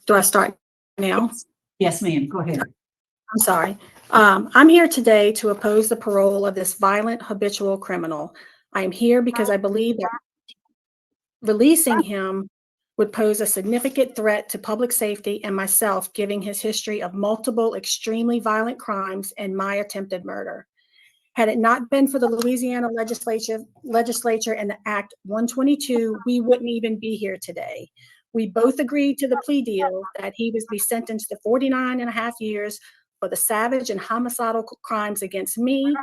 Do I start now?
Yes, ma'am. Go ahead.
I'm sorry. I'm here today to oppose the parole of this violent habitual criminal. I am here because I believe that releasing him would pose a significant threat to public safety and myself, given his history of multiple extremely violent crimes and my attempted murder. Had it not been for the Louisiana legislature and the Act 122, we wouldn't even be here today. We both agreed to the plea deal that he was be sentenced to 49 and a half years for the savage and homicidal crimes against me,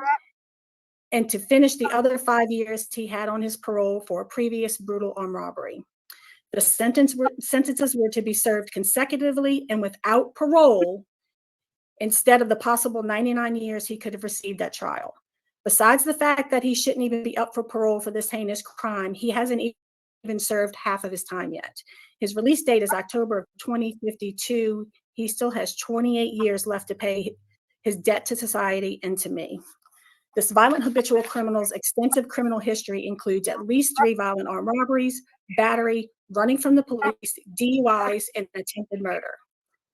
and to finish the other 5 years he had on his parole for a previous brutal armed robbery. The sentences were to be served consecutively and without parole, instead of the possible 99 years he could have received at trial. Besides the fact that he shouldn't even be up for parole for this heinous crime, he hasn't even served half of his time yet. His release date is October of 2052. He still has 28 years left to pay his debt to society and to me. This violent habitual criminal's extensive criminal history includes at least 3 violent armed robberies, battery, running from the police, DUIs, and attempted murder.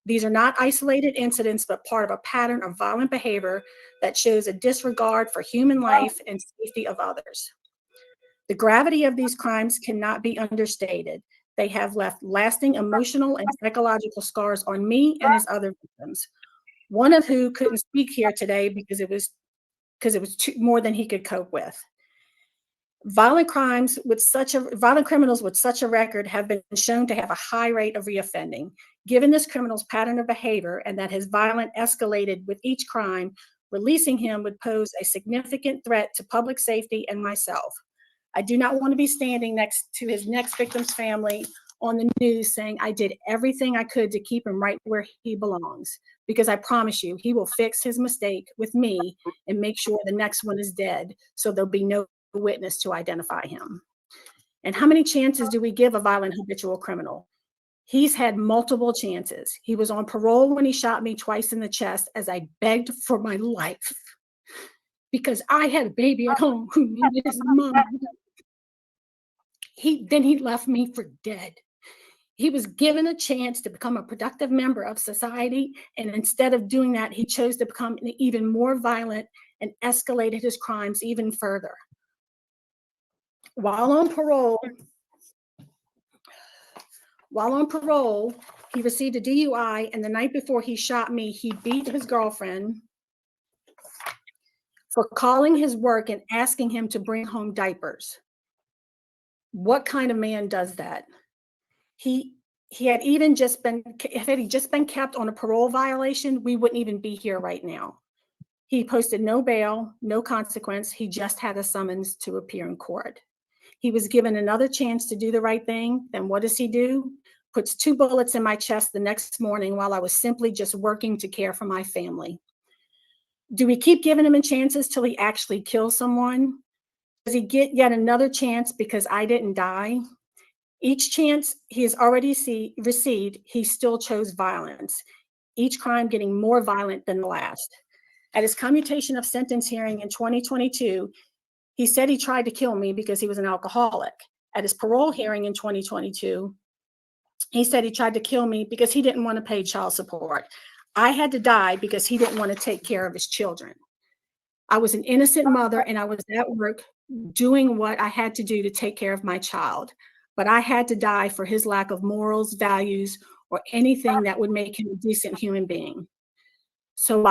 These are not isolated incidents, but part of a pattern of violent behavior that shows a disregard for human life and safety of others. The gravity of these crimes cannot be understated. They have left lasting emotional and psychological scars on me and his other victims, one of who couldn't speak here today because it was more than he could cope with. Violent criminals with such a record have been shown to have a high rate of reoffending. Given this criminal's pattern of behavior and that his violence escalated with each crime, releasing him would pose a significant threat to public safety and myself. I do not want to be standing next to his next victim's family on the news saying I did everything I could to keep him right where he belongs, because I promise you, he will fix his mistake with me and make sure the next one is dead, so there'll be no witness to identify him. And how many chances do we give a violent habitual criminal? He's had multiple chances. He was on parole when he shot me twice in the chest as I begged for my life because I had a baby at home who needed his mom. Then he left me for dead. He was given a chance to become a productive member of society, and instead of doing that, he chose to become even more violent and escalated his crimes even further. While on parole, he received a DUI, and the night before he shot me, he beat his girlfriend for calling his work and asking him to bring home diapers. What kind of man does that? Had he just been kept on a parole violation, we wouldn't even be here right now. He posted no bail, no consequence. He just had a summons to appear in court. He was given another chance to do the right thing. Then what does he do? Puts 2 bullets in my chest the next morning while I was simply just working to care for my family. Do we keep giving him chances till he actually kills someone? Does he get yet another chance because I didn't die? Each chance he has already received, he still chose violence, each crime getting more violent than the last. At his commutation of sentence hearing in 2022, he said he tried to kill me because he was an alcoholic. At his parole hearing in 2022, he said he tried to kill me because he didn't want to pay child support. I had to die because he didn't want to take care of his children. I was an innocent mother and I was at work doing what I had to do to take care of my child. But I had to die for his lack of morals, values, or anything that would make him a decent human being. So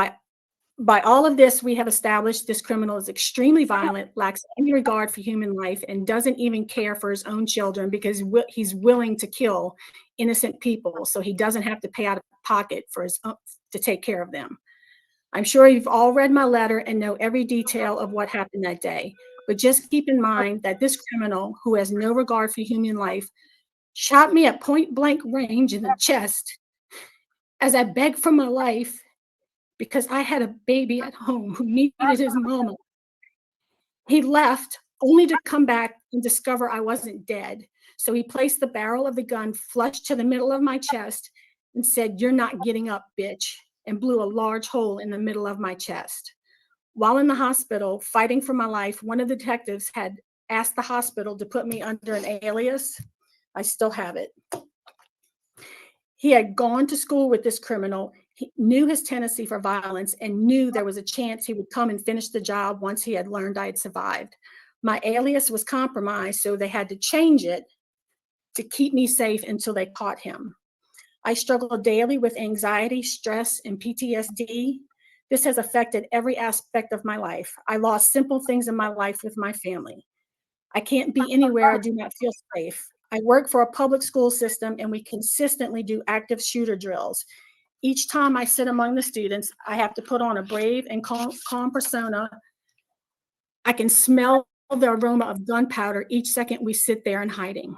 by all of this, we have established this criminal is extremely violent, lacks any regard for human life, and doesn't even care for his own children because he's willing to kill innocent people so he doesn't have to pay out of pocket for to take care of them. I'm sure you've all read my letter and know every detail of what happened that day. But just keep in mind that this criminal, who has no regard for human life, shot me at point blank range in the chest as I begged for my life because I had a baby at home who needed his mama. He left only to come back and discover I wasn't dead. So he placed the barrel of the gun flush to the middle of my chest and said, "You're not getting up, bitch," and blew a large hole in the middle of my chest. While in the hospital fighting for my life, one of the detectives had asked the hospital to put me under an alias. I still have it. He had gone to school with this criminal. He knew his tendency for violence and knew there was a chance he would come and finish the job once he had learned I had survived. My alias was compromised, so they had to change it to keep me safe until they caught him. I struggle daily with anxiety, stress, and PTSD. This has affected every aspect of my life. I lost simple things in my life with my family. I can't be anywhere I do not feel safe. I work for a public school system and we consistently do active shooter drills. Each time I sit among the students, I have to put on a brave and calm persona. I can smell the aroma of gunpowder each second we sit there in hiding.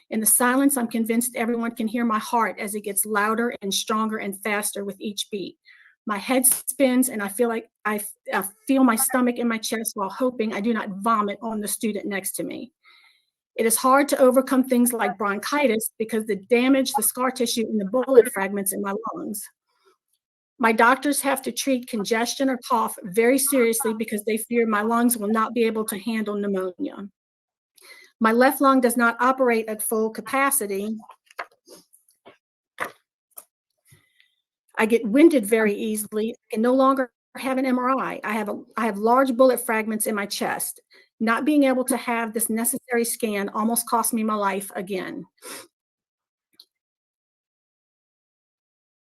In the silence, I'm convinced everyone can hear my heart as it gets louder and stronger and faster with each beat. My head spins and I feel like I feel my stomach in my chest while hoping I do not vomit on the student next to me. It is hard to overcome things like bronchitis because the damage, the scar tissue, and the bullet fragments in my lungs. My doctors have to treat congestion or cough very seriously because they fear my lungs will not be able to handle pneumonia. My left lung does not operate at full capacity. I get winded very easily. I can no longer have an MRI. I have large bullet fragments in my chest. Not being able to have this necessary scan almost cost me my life again.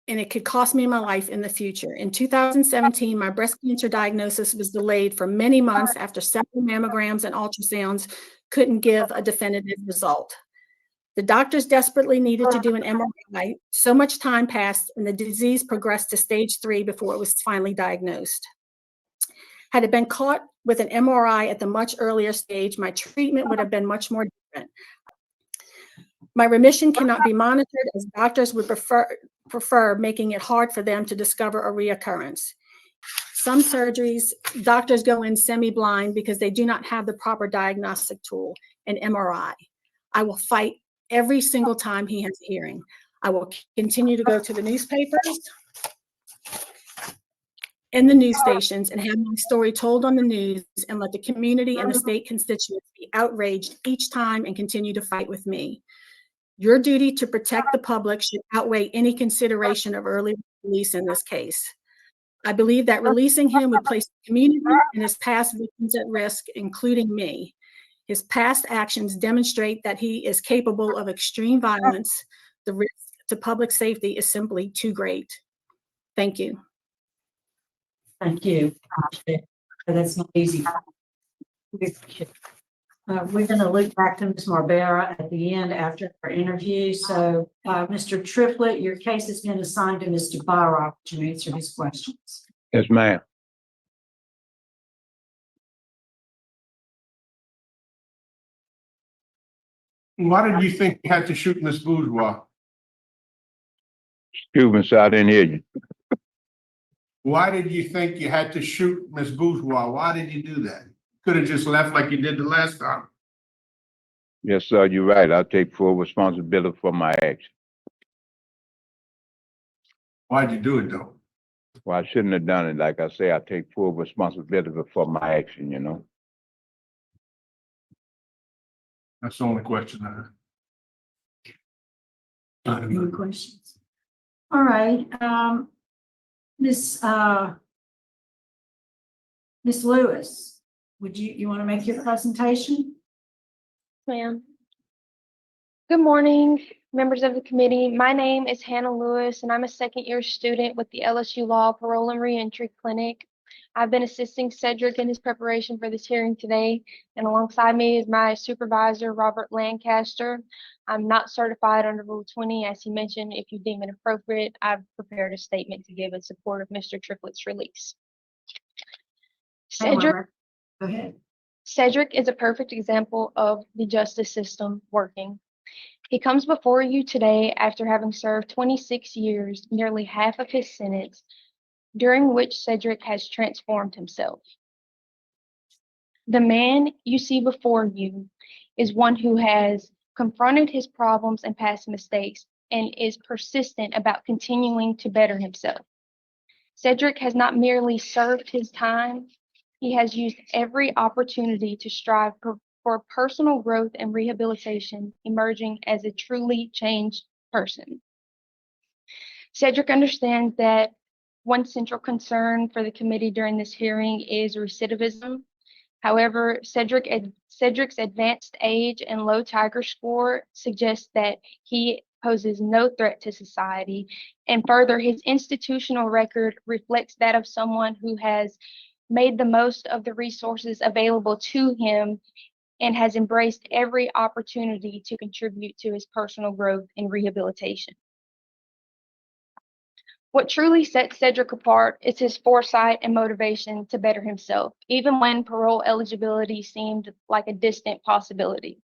And it could cost me my life in the future. In 2017, my breast cancer diagnosis was delayed for many months after several mammograms and ultrasounds couldn't give a definitive result. The doctors desperately needed to do an MRI. So much time passed and the disease progressed to stage 3 before it was finally diagnosed. Had it been caught with an MRI at the much earlier stage, my treatment would have been much more different. My remission cannot be monitored as doctors would prefer making it hard for them to discover a reoccurrence. Some surgeries, doctors go in semi-blind because they do not have the proper diagnostic tool, an MRI. I will fight every single time he has a hearing. I will continue to go to the newspapers and the news stations and have my story told on the news and let the community and the state constituents be outraged each time and continue to fight with me. Your duty to protect the public should outweigh any consideration of early release in this case. I believe that releasing him would place the community and his past victims at risk, including me. His past actions demonstrate that he is capable of extreme violence. The risk to public safety is simply too great. Thank you.
Thank you. That's not easy. We're going to look back to Ms. Marbera at the end after our interview. So, Mr. Triplet, your case has been assigned to Mr. Byrock to answer his questions.
Yes, ma'am.
Why did you think you had to shoot Miss Bourgeois?
Excuse me, sir, I didn't hear you.
Why did you think you had to shoot Miss Bourgeois? Why did you do that? Could have just left like you did the last time.
Yes, sir, you're right. I take full responsibility for my action.
Why'd you do it though?
Well, I shouldn't have done it. Like I say, I take full responsibility for my action, you know.
That's the only question I have.
Any questions? All right, Miss Lewis, would you want to make your presentation?
Ma'am. Good morning, members of the committee. My name is Hannah Lewis, and I'm a second-year student with the LSU Law Parole and Reentry Clinic. I've been assisting Cedric in his preparation for this hearing today, and alongside me is my supervisor, Robert Lancaster. I'm not certified under Rule 20. As he mentioned, if you deem it appropriate, I've prepared a statement to give in support of Mr. Triplet's release. Cedric,
go ahead.
Cedric is a perfect example of the justice system working. He comes before you today after having served 26 years, nearly half of his sentence, during which Cedric has transformed himself. The man you see before you is one who has confronted his problems and past mistakes and is persistent about continuing to better himself. Cedric has not merely served his time, he has used every opportunity to strive for personal growth and rehabilitation, emerging as a truly changed person. Cedric understands that one central concern for the committee during this hearing is recidivism. However, Cedric's advanced age and low Tiger score suggests that he poses no threat to society, and further, his institutional record reflects that of someone who has made the most of the resources available to him and has embraced every opportunity to contribute to his personal growth and rehabilitation. What truly sets Cedric apart is his foresight and motivation to better himself, even when parole eligibility seemed like a distant possibility.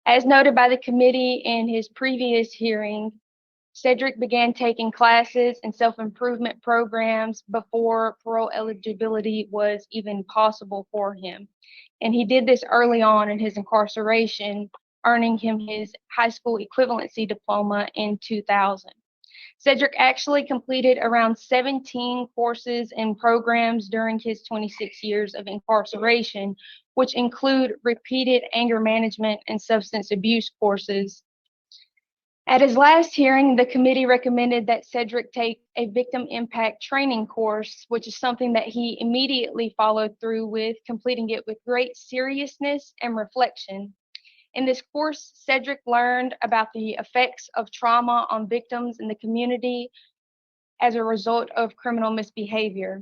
As noted by the committee in his previous hearing, Cedric began taking classes and self-improvement programs before parole eligibility was even possible for him. And he did this early on in his incarceration, earning him his high school equivalency diploma in 2000. Cedric actually completed around 17 courses and programs during his 26 years of incarceration, which include repeated anger management and substance abuse courses. At his last hearing, the committee recommended that Cedric take a victim impact training course, which is something that he immediately followed through with, completing it with great seriousness and reflection. In this course, Cedric learned about the effects of trauma on victims in the community as a result of criminal misbehavior.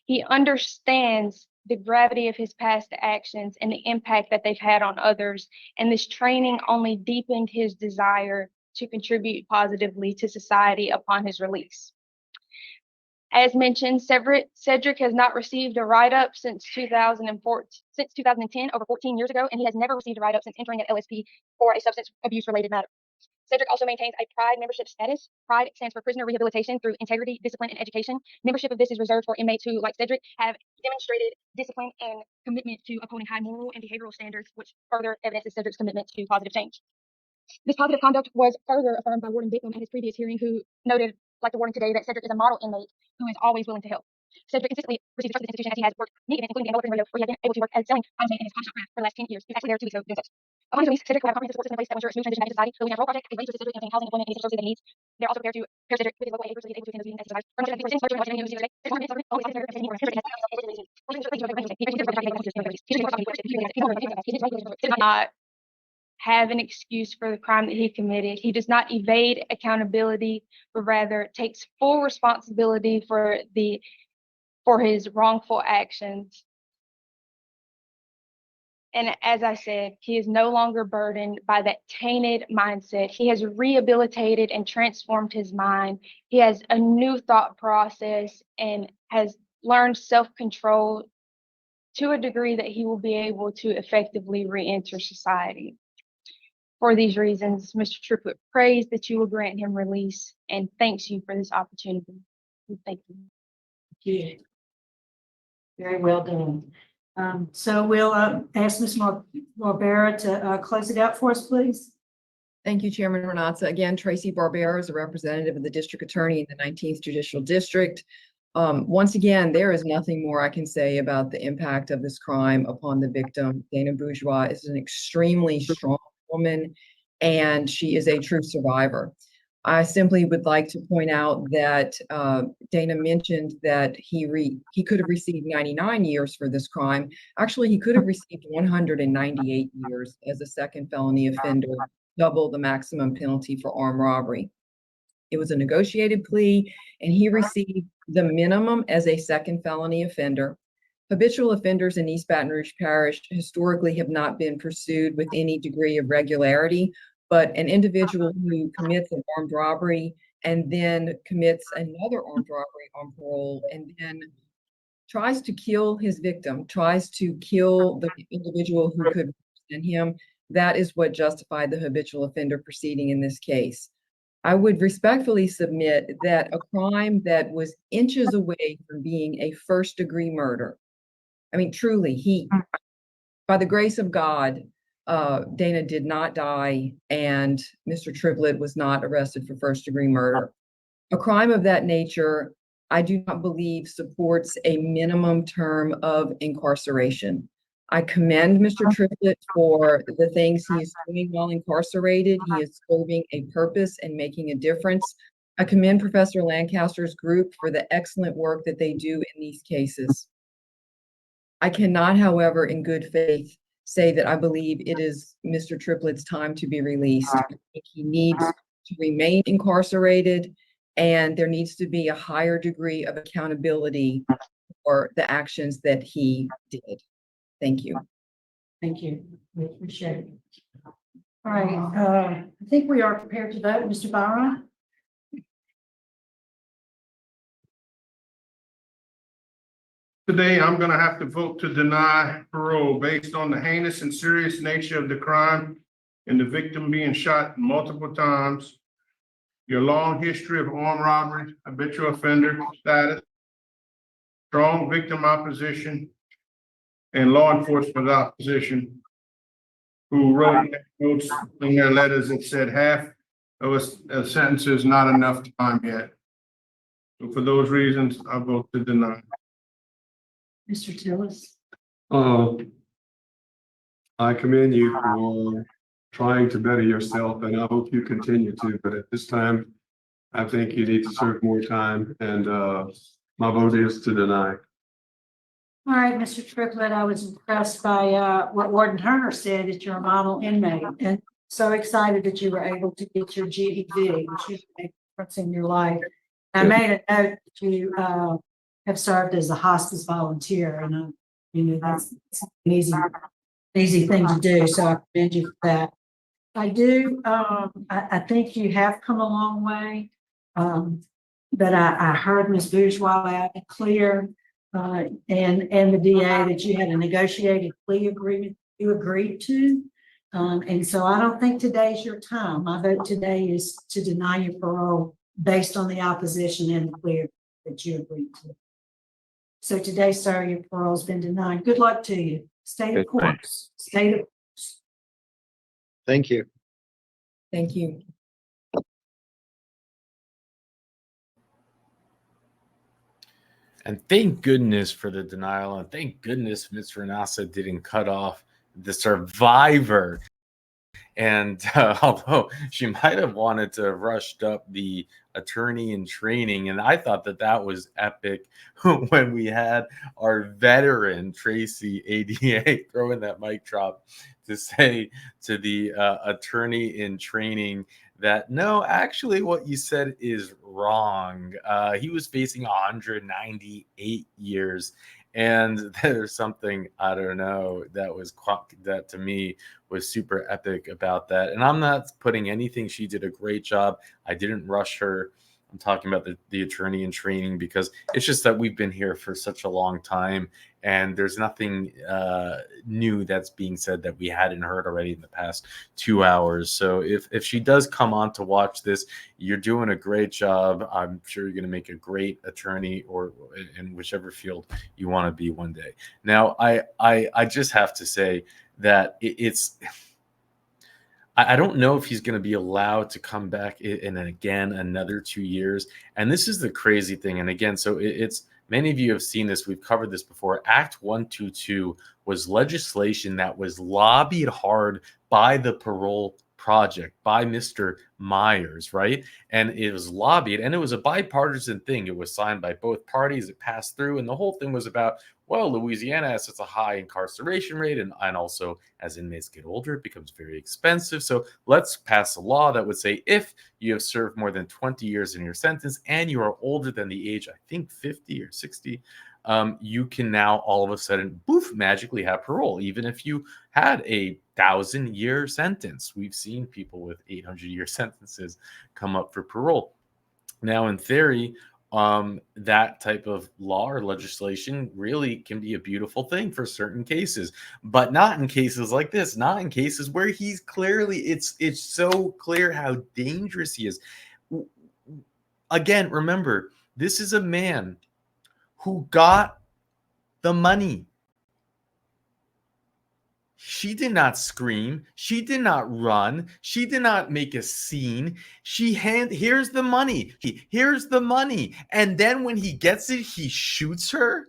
He understands the gravity of his past actions and the impact that they've had on others, and this training only deepened his desire to contribute positively to society upon his release. As mentioned, Cedric has not received a write-up since 2010, over 14 years ago, and he has never received a write-up since entering at LSP for a substance abuse-related matter. Cedric also maintains a PRIDE membership status. PRIDE stands for Prisoner Rehabilitation through Integrity, Discipline, and Education. Membership of this is reserved for inmates who, like Cedric, have demonstrated discipline and commitment to upholding high moral and behavioral standards, which further evidences Cedric's commitment to positive change. This positive conduct was further affirmed by Warden Bickham at his previous hearing, who noted, like the warden today, that Cedric is a model inmate who is always willing to help. Cedric consistently receives the trust of the institution as he has worked many events, including the Angola Radio, where he has been able to work as selling housing in his pawn shop for the last 10 years. He was actually there 2 weeks ago doing such. Upon his release, Cedric will have a comprehensive support system in place that will ensure a smooth transition back to society. The Louisiana Parole Project is ready to assist Cedric in obtaining housing, employment, and services that he needs. They're also prepared to pair Cedric with his local aid group so he's able to attend those meetings as he desires. Furniture and people are sitting, virtually watching the news today. Cedric always has Cedric not have an excuse for the crime that he committed. He does not evade accountability, but rather takes full responsibility for his wrongful actions. And as I said, he is no longer burdened by that tainted mindset. He has rehabilitated and transformed his mind. He has a new thought process and has learned self-control to a degree that he will be able to effectively re-enter society. For these reasons, Mr. Triplet prays that you will grant him release and thanks you for this opportunity. Thank you.
Yeah. Very well done. So we'll ask Ms. Barbera to close it out for us, please.
Thank you, Chairman Renata. Again, Tracy Barbera is a representative of the District Attorney in the 19th Judicial District. Once again, there is nothing more I can say about the impact of this crime upon the victim. Dana Bourgeois is an extremely strong woman, and she is a true survivor. I simply would like to point out that Dana mentioned that he could have received 99 years for this crime. Actually, he could have received 198 years as a second felony offender, double the maximum penalty for armed robbery. It was a negotiated plea, and he received the minimum as a second felony offender. Habitual offenders in East Baton Rouge Parish historically have not been pursued with any degree of regularity, but an individual who commits an armed robbery and then commits another armed robbery on parole and then tries to kill his victim, tries to kill the individual who could represent him, that is what justified the habitual offender proceeding in this case. I would respectfully submit that a crime that was inches away from being a first-degree murder, I mean, truly, by the grace of God, Dana did not die, and Mr. Triplet was not arrested for first-degree murder. A crime of that nature, I do not believe supports a minimum term of incarceration. I commend Mr. Triplet for the things he is doing while incarcerated. He is serving a purpose and making a difference. I commend Professor Lancaster's group for the excellent work that they do in these cases. I cannot, however, in good faith, say that I believe it is Mr. Triplet's time to be released. I think he needs to remain incarcerated, and there needs to be a higher degree of accountability for the actions that he did. Thank you.
Thank you. We appreciate it. All right, I think we are prepared to vote. Mr. Byron?
Today, I'm gonna have to vote to deny parole based on the heinous and serious nature of the crime and the victim being shot multiple times, your long history of armed robbery, habitual offender status, strong victim opposition, and law enforcement opposition, who wrote notes in their letters that said half of a sentence is not enough time yet. So for those reasons, I vote to deny.
Mr. Tillis?
I commend you for trying to better yourself, and I hope you continue to. But at this time, I think you need to serve more time, and my vote is to deny.
All right, Mr. Triplet, I was impressed by what Warden Turner said, that you're a model inmate, and so excited that you were able to get your GED, which you make a difference in your life. I made a note that you have served as a hospice volunteer, and you know that's an easy thing to do. So I commend you for that. I do. I think you have come a long way. But I heard Ms. Bourgeois loud and clear, and the DA, that you had a negotiated plea agreement you agreed to. And so I don't think today's your time. My vote today is to deny your parole based on the opposition and the plea that you agreed to. So today, sir, your parole's been denied. Good luck to you. Stay the course. Stay the course.
Thank you.
Thank you.
And thank goodness for the denial, and thank goodness Ms. Renassa didn't cut off the survivor. And although she might have wanted to have rushed up the attorney in training, and I thought that that was epic when we had our veteran Tracy ADA throwing that mic drop to say to the attorney in training that no, actually what you said is wrong. He was facing 198 years. And there's something, I don't know, that to me was super epic about that. And I'm not putting anything. She did a great job. I didn't rush her. I'm talking about the attorney in training because it's just that we've been here for such a long time. And there's nothing new that's being said that we hadn't heard already in the past 2 hours. So if she does come on to watch this, you're doing a great job. I'm sure you're going to make a great attorney or in whichever field you want to be one day. Now, I just have to say that it's I don't know if he's going to be allowed to come back in again another 2 years. And this is the crazy thing. And again, so it's many of you have seen this. We've covered this before. Act 122 was legislation that was lobbied hard by the Parole Project, by Mr. Myers, right? And it was lobbied, and it was a bipartisan thing. It was signed by both parties. It passed through, and the whole thing was about, well, Louisiana has such a high incarceration rate, and also as inmates get older, it becomes very expensive. So let's pass a law that would say if you have served more than 20 years in your sentence and you are older than the age, I think 50 or 60, you can now all of a sudden, poof, magically have parole, even if you had a 1,000-year sentence. We've seen people with 800-year sentences come up for parole. Now, in theory, that type of law or legislation really can be a beautiful thing for certain cases, but not in cases like this, not in cases where he's clearly, it's so clear how dangerous he is. Again, remember, this is a man who got the money. She did not scream. She did not run. She did not make a scene. Here's the money. Here's the money. And then when he gets it, he shoots her.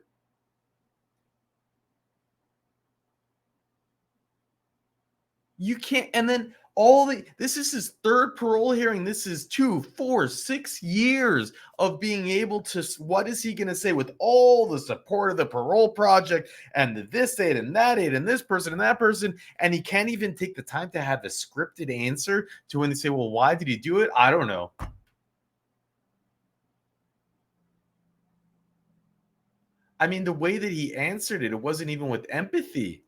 You can't, and then this is his third parole hearing. This is 2, 4, 6 years of being able to, what is he going to say with all the support of the parole project and this aid and that aid and this person and that person, and he can't even take the time to have a scripted answer to when they say, well, why did he do it? I don't know. I mean, the way that he answered it wasn't even with empathy.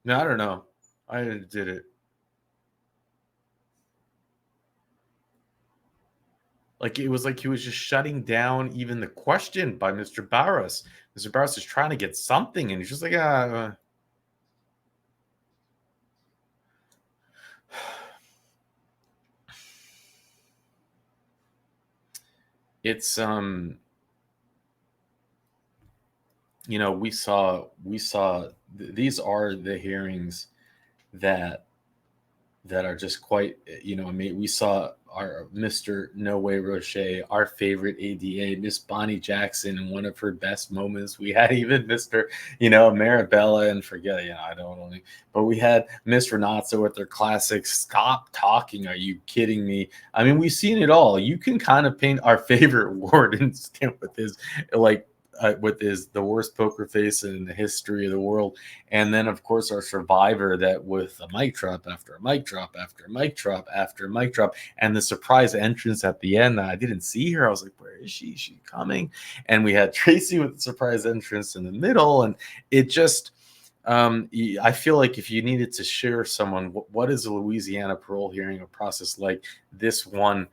No, I don't know. I did it. Like, it was like he was just shutting down even the question by Mr. Barras. Mr. Barras is trying to get something, and he's just like, it's you know, we saw these are the hearings that are just quite, you know, I mean, we saw our Mr. No Way Roche, our favorite ADA, Miss Bonnie Jackson, in one of her best moments. We had even Mr., you know, Marabella, and forget, you know, I don't know, but we had Miss Renata with their classic, "Stop talking, are you kidding me?" I mean, we've seen it all. You can kind of paint our favorite warden with his, like, the worst poker face in the history of the world. And then, of course, our survivor that with a mic drop after a mic drop after a mic drop after a mic drop, and the surprise entrance at the end. I didn't see her. I was like, where is she? Is she coming? And we had Tracy with the surprise entrance in the middle. And it just, I feel like if you needed to share someone, what is a Louisiana parole hearing or process like, this one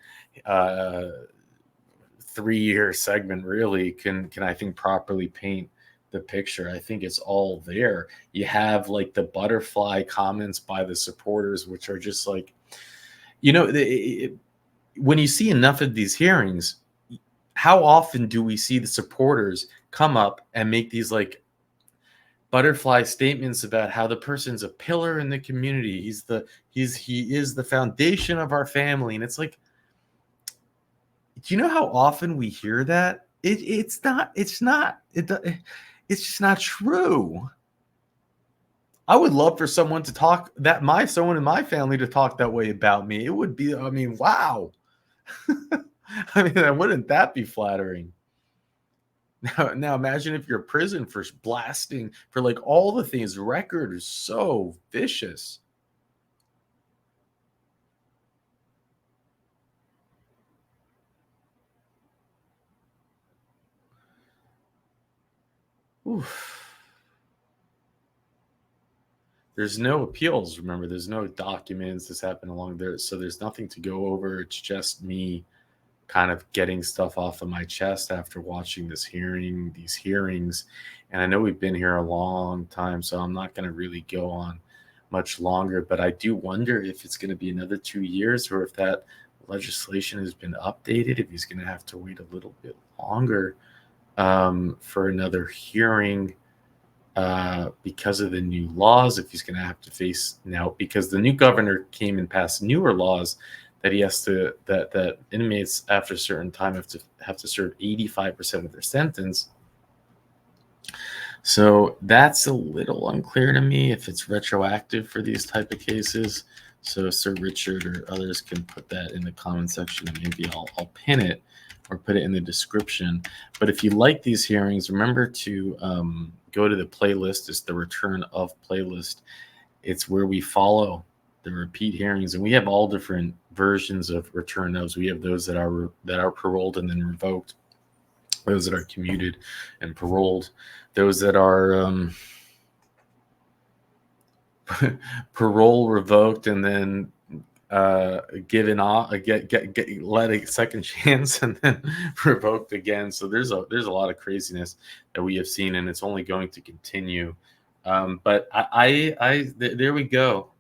3-year segment really can I think properly paint the picture. I think it's all there. You have like the butterfly comments by the supporters, which are just like, you know, when you see enough of these hearings, how often do we see the supporters come up and make these like butterfly statements about how the person's a pillar in the community, he is the foundation of our family? And it's like, do you know how often we hear that? It's just not true. I would love for someone to talk someone in my family to talk that way about me. It would be, I mean, wow. I mean, wouldn't that be flattering? Now imagine if you're in prison for blasting, for like all the things. Record is so vicious. Oof. There's no appeals. Remember, there's no documents. This happened along there. So there's nothing to go over. It's just me kind of getting stuff off of my chest after watching these hearings. And I know we've been here a long time, so I'm not going to really go on much longer. But I do wonder if it's going to be another 2 years, or if that legislation has been updated, if he's going to have to wait a little bit longer for another hearing because of the new laws, if he's going to have to face now, because the new governor came and passed newer laws that he has to, that inmates after a certain time have to serve 85% of their sentence. So that's a little unclear to me if it's retroactive for these type of cases. So Sir Richard or others can put that in the comment section, and maybe I'll pin it or put it in the description. But if you like these hearings, remember to go to the playlist. It's the Return of playlist. It's where we follow the repeat hearings, and we have all different versions of return ofs. We have those that are paroled and then revoked, those that are commuted and paroled, those that are parole revoked and then given off, let a second chance and then revoked again. So there's a lot of craziness that we have seen, and it's only going to continue. But there we go.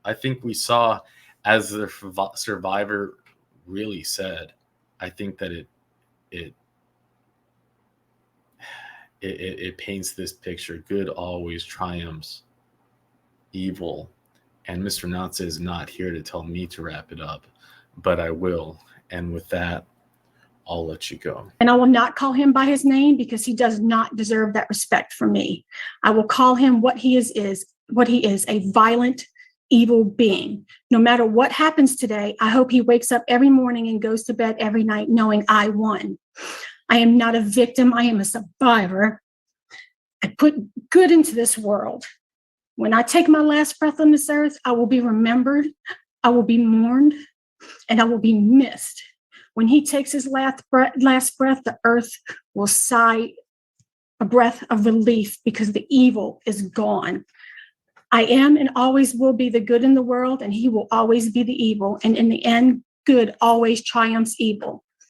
I think we saw, as the survivor really said, I think that it it paints this picture. Good always triumphs evil. And Mr. Natsa is not here to tell me to wrap it up, but I will. And with that, I'll let you go.
And I will not call him by his name because he does not deserve that respect from me. I will call him what he is, a violent, evil being. No matter what happens today, I hope he wakes up every morning and goes to bed every night knowing I won. I am not a victim. I am a survivor. I put good into this world. When I take my last breath on this earth, I will be remembered, I will be mourned, and I will be missed. When he takes his last breath, the earth will sigh a breath of relief because the evil is gone. I am and always will be the good in the world, and he will always be the evil. And in the end, good always triumphs evil.